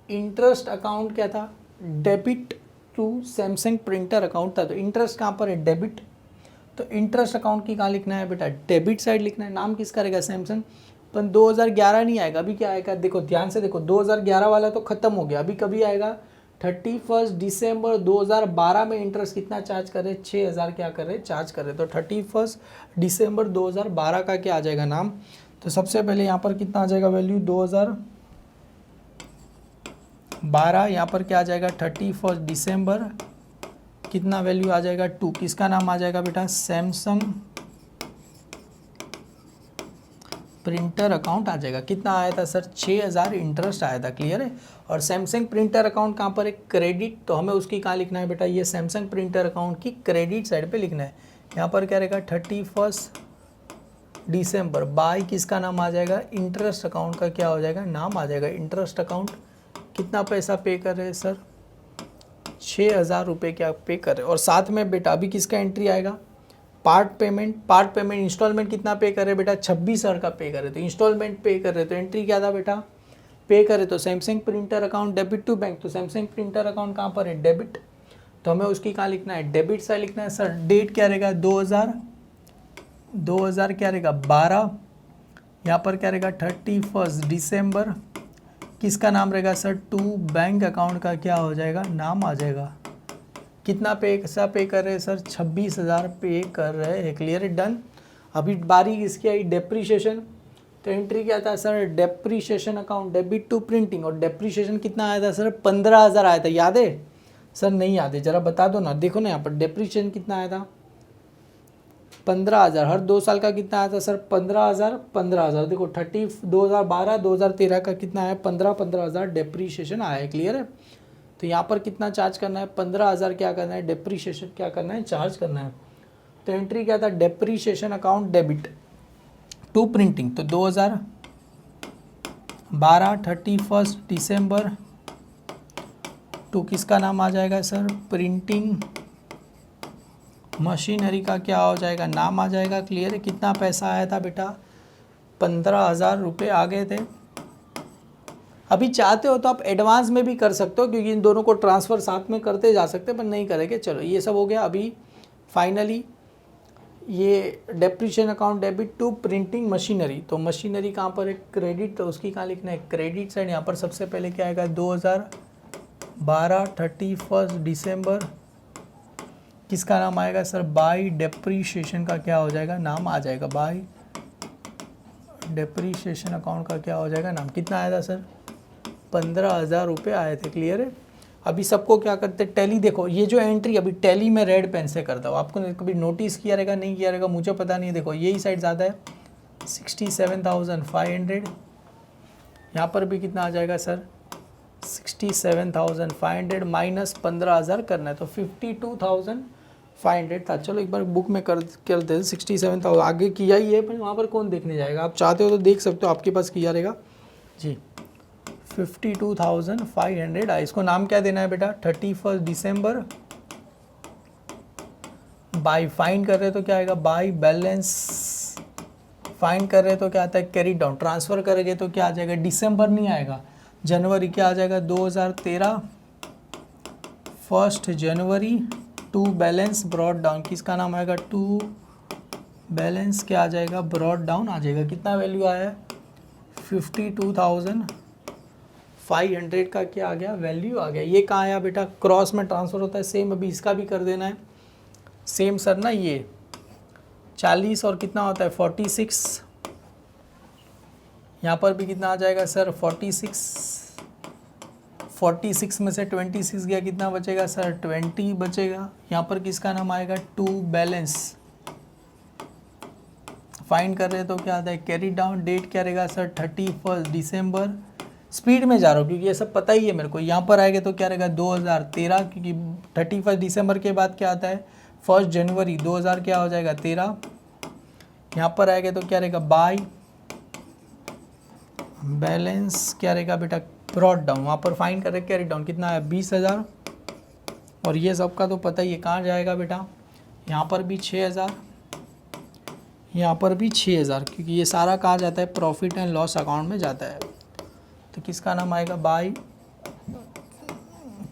S1: इंटरेस्ट अकाउंट क्या था? Debit to Samsung printer account था। तो इंटरेस्ट कहाँ पर है? डेबिट। तो इंटरेस्ट अकाउंट की कहाँ लिखना है बेटा? डेबिट साइड लिखना है। नाम किसका रहेगा? सैमसंग। पर 2011 नहीं आएगा। अभी क्या आएगा? देखो ध्यान से देखो, 2011 वाला तो खत्म हो गया। अभी कभी आएगा? 31 दिसंबर 2012 में इंटरेस्ट कितना चार्ज कर रहे? 6,000 क्या कर रहे? चार्ज कर रहे। तो 31 दिसंबर 2012 का क्या आ जाएगा नाम? तो सबसे पहले यहाँ पर कितना आ जाएगा वैल्यू? 2012। यहाँ पर क्या आ जाएगा? 31 दिसंबर। कितना वैल्यू आ जाएगा? 2। किसका नाम आ जाएगा बेटा? सैमसंग प्रिंटर अकाउंट आ जाएगा। कितना आया था सर? 6,000 इंटरेस्ट आया था। क्लियर है? और सैमसंग प्रिंटर अकाउंट कहाँ पर है? क्रेडिट। तो हमें उसकी कहाँ लिखना है बेटा? ये सैमसंग प्रिंटर अकाउंट की क्रेडिट साइड पे लिखना है। यहाँ पर क्या रहेगा? 31 दिसंबर। बाय किसका नाम आ जाएगा? इंटरेस्ट अकाउंट का क्या हो जाएगा? नाम आ जाएगा। इंटरेस्ट अकाउंट कितना पैसा पे कर रहे हैं सर? 6,000 रुपये क्या पे कर रहे हैं। और साथ में बेटा अभी किसका एंट्री आएगा? Part payment. Part payment instalment कितना पे कर रहे बेटा? 26,000 का पे कर रहे। तो इंस्टॉलमेंट पे कर रहे तो एंट्री क्या था बेटा? पे करे। तो Samsung printer account debit to bank. तो सैमसंग प्रिंटर अकाउंट कहाँ पर है? डेबिट। तो हमें उसकी कहाँ लिखना है? डेबिट साइड लिखना है सर। डेट क्या रहेगा? 2000 क्या रहेगा? 12। यहाँ पर क्या रहेगा? 31 दिसंबर। किसका नाम रहेगा सर? टू बैंक अकाउंट का क्या हो जाएगा? नाम आ जाएगा। कितना पैसा पे कर रहे हैं सर? 26,000 पे कर रहे हैं। क्लियर है? डन। अभी बारी किसकी आई? डेप्रीशिएशन। तो एंट्री क्या था sir? Depreciation account, debit to printing. और डेप्रीशिएशन कितना आया था सर? 15,000 आया था। याद है सर? नहीं याद है, जरा बता दो ना। देखो ना यहाँ पर डेप्रीशिएशन कितना आया था? 15,000। हर 2 साल का कितना आया था सर? 15,000। देखो 2012 2013 का कितना है? 15,000 डेप्रीशिएशन आया है। क्लियर है? तो यहाँ पर कितना चार्ज करना है? 15,000 क्या करना है? डेप्रीशिएशन क्या करना है? चार्ज करना है। तो एंट्री क्या था? Depreciation account debit to printing. तो 2012 31 दिसंबर टू किसका नाम आ जाएगा सर? प्रिंटिंग मशीनरी का क्या हो जाएगा, नाम आ जाएगा। क्लियर है। कितना पैसा आया था बेटा, 15,000 रुपये आ गए थे। अभी चाहते हो तो आप एडवांस में भी कर सकते हो, क्योंकि इन दोनों को ट्रांसफ़र साथ में करते जा सकते हैं, पर नहीं करेंगे। चलो ये सब हो गया। अभी फाइनली ये depreciation account debit to printing machinery, तो मशीनरी कहाँ पर है, क्रेडिट, तो उसकी कहाँ लिखना है, क्रेडिट साइड। यहाँ पर सबसे पहले क्या आएगा, 2012 31 दिसंबर, किसका नाम आएगा सर, बाय डेप्रिशिएशन का क्या हो जाएगा, नाम आ जाएगा। बाय डेप्रिशिएशन अकाउंट का क्या हो जाएगा नाम। कितना आया था सर, 15,000 रुपये आए थे। क्लियर है। अभी सबको क्या करते हैं, टैली, देखो ये जो एंट्री अभी टैली में रेड पेन से करता हूँ, आपको कभी नोटिस किया रहेगा नहीं किया रहेगा मुझे पता नहीं है। देखो यही साइड ज़्यादा है, 67,500। यहाँ पर भी कितना आ जाएगा सर, 67,500 माइनस 15,000 करना है, तो 52,500 था। चलो एक बार बुक में करते हैं। 67,000 आगे किया ही है, पर वहाँ पर कौन देखने जाएगा। आप चाहते हो तो देख सकते हो, आपके पास किया रहेगा जी। 52,500 आए। इसको नाम क्या देना है बेटा, 31 दिसंबर। बाय फाइंड कर रहे तो क्या आएगा, बाय बैलेंस। फाइंड कर रहे तो क्या आता है, कैरी डाउन। ट्रांसफ़र करेंगे तो क्या आ जाएगा, दिसंबर नहीं आएगा, जनवरी। क्या आ जाएगा, 2013 1 जनवरी टू बैलेंस ब्रॉड डाउन। किसका नाम आएगा, टू बैलेंस क्या आ जाएगा, ब्रॉड डाउन आ जाएगा। कितना वैल्यू आया है, 52,500 का क्या आ गया, वैल्यू आ गया। ये कहाँ आया बेटा, क्रॉस में ट्रांसफ़र होता है। सेम अभी इसका भी कर देना है सेम सर ना। ये 40 और कितना होता है 46, यहाँ पर भी कितना आ जाएगा सर 46 में से 26 गया, कितना बचेगा सर 20 बचेगा। यहाँ पर किसका नाम आएगा, टू बैलेंस। फाइंड कर रहे तो क्या आता है, कैरी डाउन। डेट क्या रहेगा सर 31 दिसंबर। स्पीड में जा रहा हूँ क्योंकि ये सब पता ही है मेरे को। यहाँ पर आएगा तो क्या रहेगा 2013, क्योंकि 31 दिसंबर के बाद क्या आता है 1 जनवरी 2000 क्या हो जाएगा 13। यहाँ पर आएगा तो क्या रहेगा बाय बैलेंस क्या रहेगा बेटा, ब्रॉड डाउन। वहाँ पर फाइंड कर रहे कैरी डाउन, कितना है 20,000। और ये सबका तो पता ही है कहाँ जाएगा बेटा, यहाँ पर भी 6,000, यहाँ पर भी 6,000, क्योंकि ये सारा कहाँ जाता है, प्रॉफिट एंड लॉस अकाउंट में जाता है। तो किसका नाम आएगा, बाय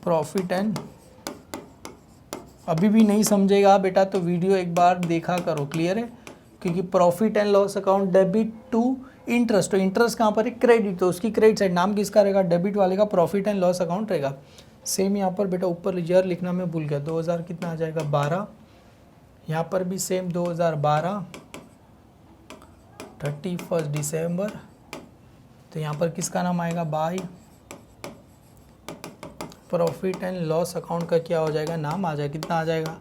S1: प्रॉफिट एंड। अभी भी नहीं समझेगा बेटा तो वीडियो एक बार देखा करो। क्लियर है। क्योंकि profit and loss account debit to interest, तो इंटरेस्ट कहाँ पर है, क्रेडिट, तो उसकी क्रेडिट साइड नाम किसका रहेगा, डेबिट वाले का प्रॉफिट एंड लॉस अकाउंट रहेगा। सेम यहाँ पर बेटा ऊपर ईयर लिखना मैं भूल गया, 2000 कितना आ जाएगा 12। यहाँ पर भी सेम 2012 31 दिसंबर। तो यहाँ पर किसका नाम आएगा, bye profit and loss account का क्या हो जाएगा, नाम आ जाएगा। कितना आ जाएगा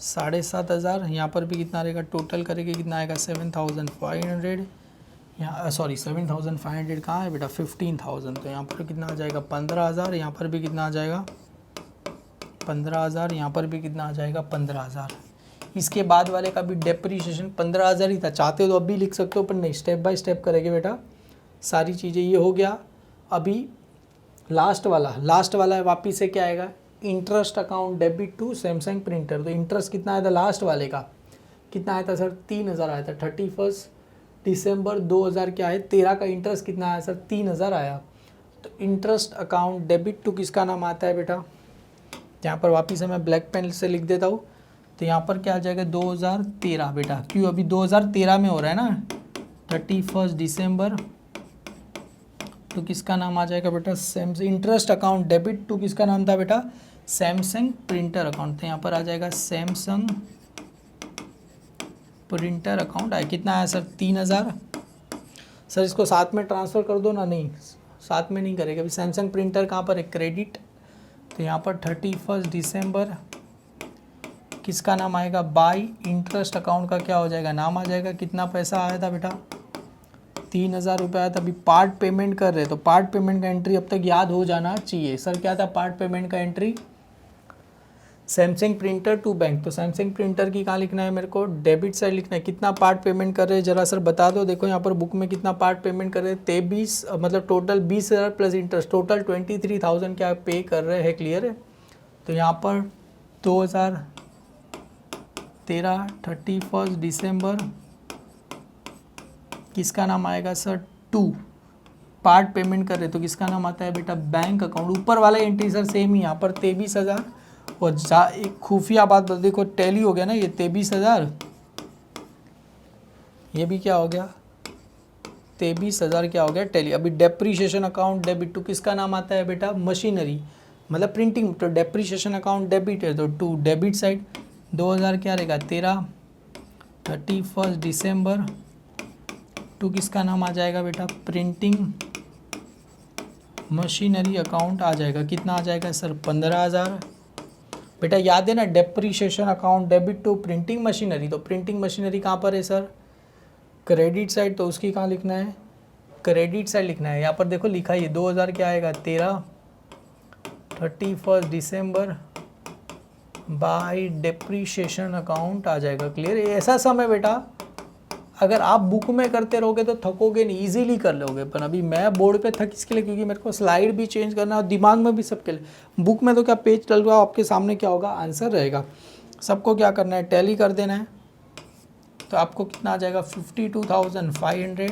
S1: 7,500। यहाँ पर भी कितना रहेगा, टोटल करेंगे कितना आएगा 7,500। यहाँ सॉरी 7,500 कहाँ है बेटा 15,000। तो यहाँ पर कितना आ जाएगा 15,000। यहाँ पर भी कितना आ जाएगा 15,000। यहाँ पर भी कितना आ जाएगा 15,000। इसके बाद वाले का भी डेप्रिसिएशन 15,000 ही था। चाहते हो तो अभी लिख सकते हो, पर नहीं, स्टेप बाय स्टेप करेंगे बेटा सारी चीज़ें। ये हो गया। अभी लास्ट वाला है, वापिस से क्या आएगा, interest account debit to Samsung printer. तो इंटरेस्ट कितना आया था लास्ट वाले का, कितना आया था सर 3,000 आया था। 31 दिसंबर 2000 क्या है 13 का इंटरेस्ट कितना आया सर 3,000 आया। तो इंटरेस्ट अकाउंट डेबिट टू किसका नाम आता है बेटा, यहाँ पर वापिस से मैं ब्लैक पेन से लिख देता हूँ। तो यहाँ पर क्या आ जाएगा 2013 बेटा, क्यों अभी 2013 में हो रहा है ना 31 दिसंबर। तो किसका नाम आ जाएगा बेटा, Samsung. Interest account debit to किसका नाम था बेटा, सैमसंग प्रिंटर अकाउंट। तो यहाँ पर आ जाएगा सैमसंग प्रिंटर अकाउंट आया। कितना आया सर 3,000। सर इसको साथ में ट्रांसफ़र कर दो ना, नहीं साथ में नहीं करेगा। अभी सैमसंग प्रिंटर कहाँ पर है, क्रेडिट। तो यहाँ पर 31 दिसंबर किसका नाम आएगा, बाय इंटरेस्ट अकाउंट का क्या हो जाएगा, नाम आ जाएगा। कितना पैसा आया था बेटा 3,000 रुपये आया था। अभी पार्ट पेमेंट कर रहे, तो पार्ट पेमेंट का एंट्री अब तक याद हो जाना चाहिए। सर क्या था पार्ट पेमेंट का entry, Samsung printer to bank. तो सैमसंग प्रिंटर की कहाँ लिखना है मेरे को, डेबिट साइड लिखना है। कितना पार्ट पेमेंट कर रहे हैं जरा सर बता दो। देखो यहाँ पर बुक में कितना पार्ट पेमेंट कर रहे हैं 23, मतलब टोटल 20,000 प्लस इंटरेस्ट, टोटल 23,000 क्या पे कर रहे हैं। क्लियर है। तो यहाँ पर 2,000 13, 31 दिसंबर, किसका नाम आएगा सर? 2 पार्ट पेमेंट कर रहे तो किसका नाम आता है बेटा? Bank account. ऊपर वाला एंट्री सर सेम ही, यहाँ पर 23,000 और एक खुफिया बात देखो, टैली हो गया ना, ये 23,000, ये भी क्या हो गया? 23,000 क्या हो गया? टैली। अभी डेप्रीशिएशन अकाउंट डेबिट टू किसका नाम आता है बेटा? मशीनरी, मतलब प्रिंटिंग। तो डेप्रीशिएशन अकाउंट डेबिट है तो टू डेबिट साइड। 2,000 क्या रहेगा? 13, 31 दिसंबर, टू किसका नाम आ जाएगा बेटा? प्रिंटिंग मशीनरी अकाउंट आ जाएगा। कितना आ जाएगा सर? 15,000। बेटा याद है ना, depreciation account debit to printing machinery. तो प्रिंटिंग मशीनरी कहाँ पर है सर? Credit side. तो उसकी कहाँ लिखना है? क्रेडिट साइड लिखना है। यहाँ पर देखो लिखा ही है 2,000 क्या आएगा? 13, 31 दिसंबर बाय डेप्रीशिएशन अकाउंट आ जाएगा। क्लियर है? ऐसा सम है बेटा, अगर आप बुक में करते रहोगे तो थकोगे नहीं, इजीली कर लोगे। पर अभी मैं बोर्ड पे थक इसके लिए क्योंकि मेरे को स्लाइड भी चेंज करना है और दिमाग में भी सबके लिए। बुक में तो क्या पेज चल रहा है, आपके सामने क्या होगा? आंसर रहेगा। सबको क्या करना है? टैली कर देना है। तो आपको कितना आ जाएगा? 52,500।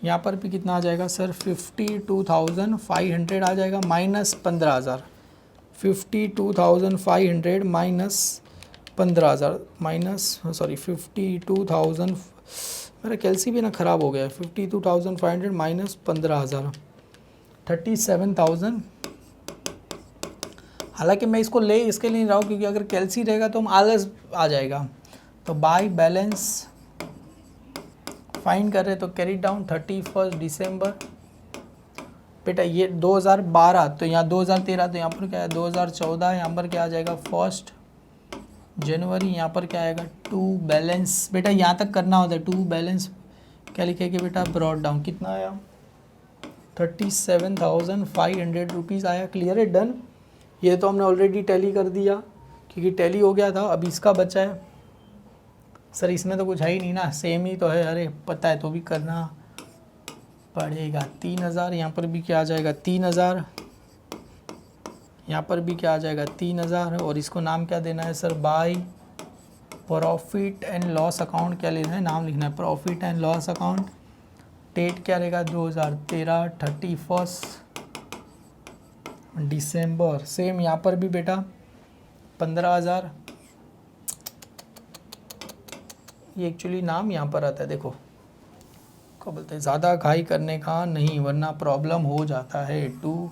S1: यहाँ पर भी कितना आ जाएगा सर? 52,500 आ जाएगा माइनस 15,000। 52,500 माइनस 15,000 माइनस 52,000, मेरा कैलसी भी ना ख़राब हो गया है। 52,500 माइनस 15,000, 37,000। हालांकि मैं इसको ले इसके लिए नहीं रहा हूँ क्योंकि अगर कैलसी रहेगा तो हम आलस आ जाएगा। तो बाय बैलेंस फाइंड कर रहे तो कैरी डाउन 31 दिसंबर। बेटा ये 2012, तो यहाँ 2013, तो यहाँ पर क्या है? 2014। यहाँ पर क्या आ जाएगा? 1 जनवरी। यहाँ पर क्या आएगा? To balance. बेटा यहाँ तक करना होता है। टू बैलेंस क्या लिखेंगे बेटा? Brought down. कितना आया? 37,500 रुपीज़ आया। क्लियर है? डन। ये तो हमने ऑलरेडी टैली कर दिया क्योंकि टैली हो गया था। अब इसका बचा है सर, इसमें तो कुछ है ही नहीं ना, सेम ही तो है। अरे पता है तो भी करना पड़ेगा। 3,000। यहाँ पर भी क्या आ जाएगा? 3,000। यहाँ पर भी क्या आ जाएगा? 3,000। और इसको नाम क्या देना है sir? By profit and loss account. क्या लेना है? नाम लिखना है profit and loss account. Date क्या रहेगा? 2013, 31 दिसंबर। सेम यहाँ पर भी बेटा 15,000। ये एक्चुअली नाम यहाँ पर आता है, देखो क्या बोलते हैं, ज़्यादा घाई करने का नहीं वरना प्रॉब्लम हो जाता है। टू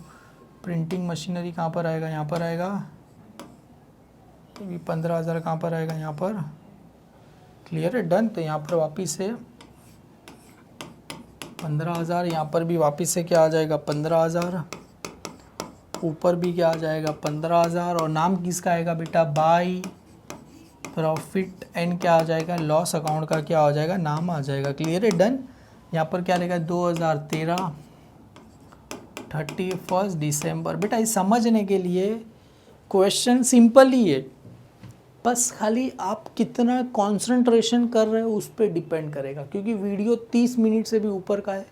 S1: प्रिंटिंग मशीनरी कहाँ पर आएगा? यहाँ पर आएगा। ये भी 15,000 कहाँ पर आएगा? यहाँ पर। क्लियर है? डन। तो यहाँ पर वापिस से 15,000। यहाँ पर भी वापिस से क्या आ जाएगा? 15,000। ऊपर भी क्या आ जाएगा? 15,000। और नाम किसका आएगा बेटा? बाय प्रॉफिट एंड क्या आ जाएगा? लॉस अकाउंट का क्या हो जाएगा? नाम आ जाएगा। क्लियर है? डन। यहाँ पर क्या रहेगा? 2013, 31 दिसंबर। बेटा इस समझने के लिए क्वेश्चन सिंपल ही है, बस खाली आप कितना कंसंट्रेशन कर रहे हो उस पर डिपेंड करेगा क्योंकि वीडियो 30 मिनट से भी ऊपर का है।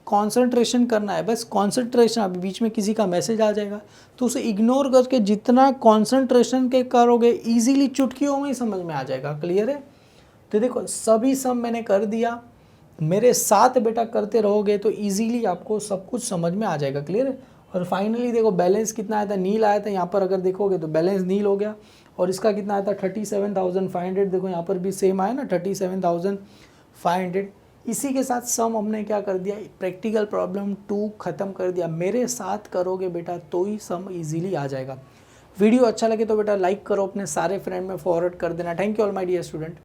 S1: कंसंट्रेशन करना है, बस कंसंट्रेशन। अभी बीच में किसी का मैसेज आ जाएगा तो उसे इग्नोर करके जितना कंसंट्रेशन के करोगे इजीली चुटकियों में ही समझ में आ जाएगा। क्लियर है? तो देखो सभी सम मैंने कर दिया, मेरे साथ बेटा करते रहोगे तो इजीली आपको सब कुछ समझ में आ जाएगा। क्लियर है? और फाइनली देखो बैलेंस कितना आया था? नील आया था। यहाँ पर अगर देखोगे तो बैलेंस नील हो गया। और इसका कितना आया था? 37,500। देखो यहाँ पर भी सेम आया ना, 37,500। इसी के साथ सम हमने क्या कर दिया? प्रैक्टिकल प्रॉब्लम 2 ख़त्म कर दिया। मेरे साथ करोगे बेटा तो ही सम इजीली आ जाएगा। वीडियो अच्छा लगे तो बेटा लाइक करो, अपने सारे फ्रेंड में फॉरवर्ड कर देना। Thank you all my dear student.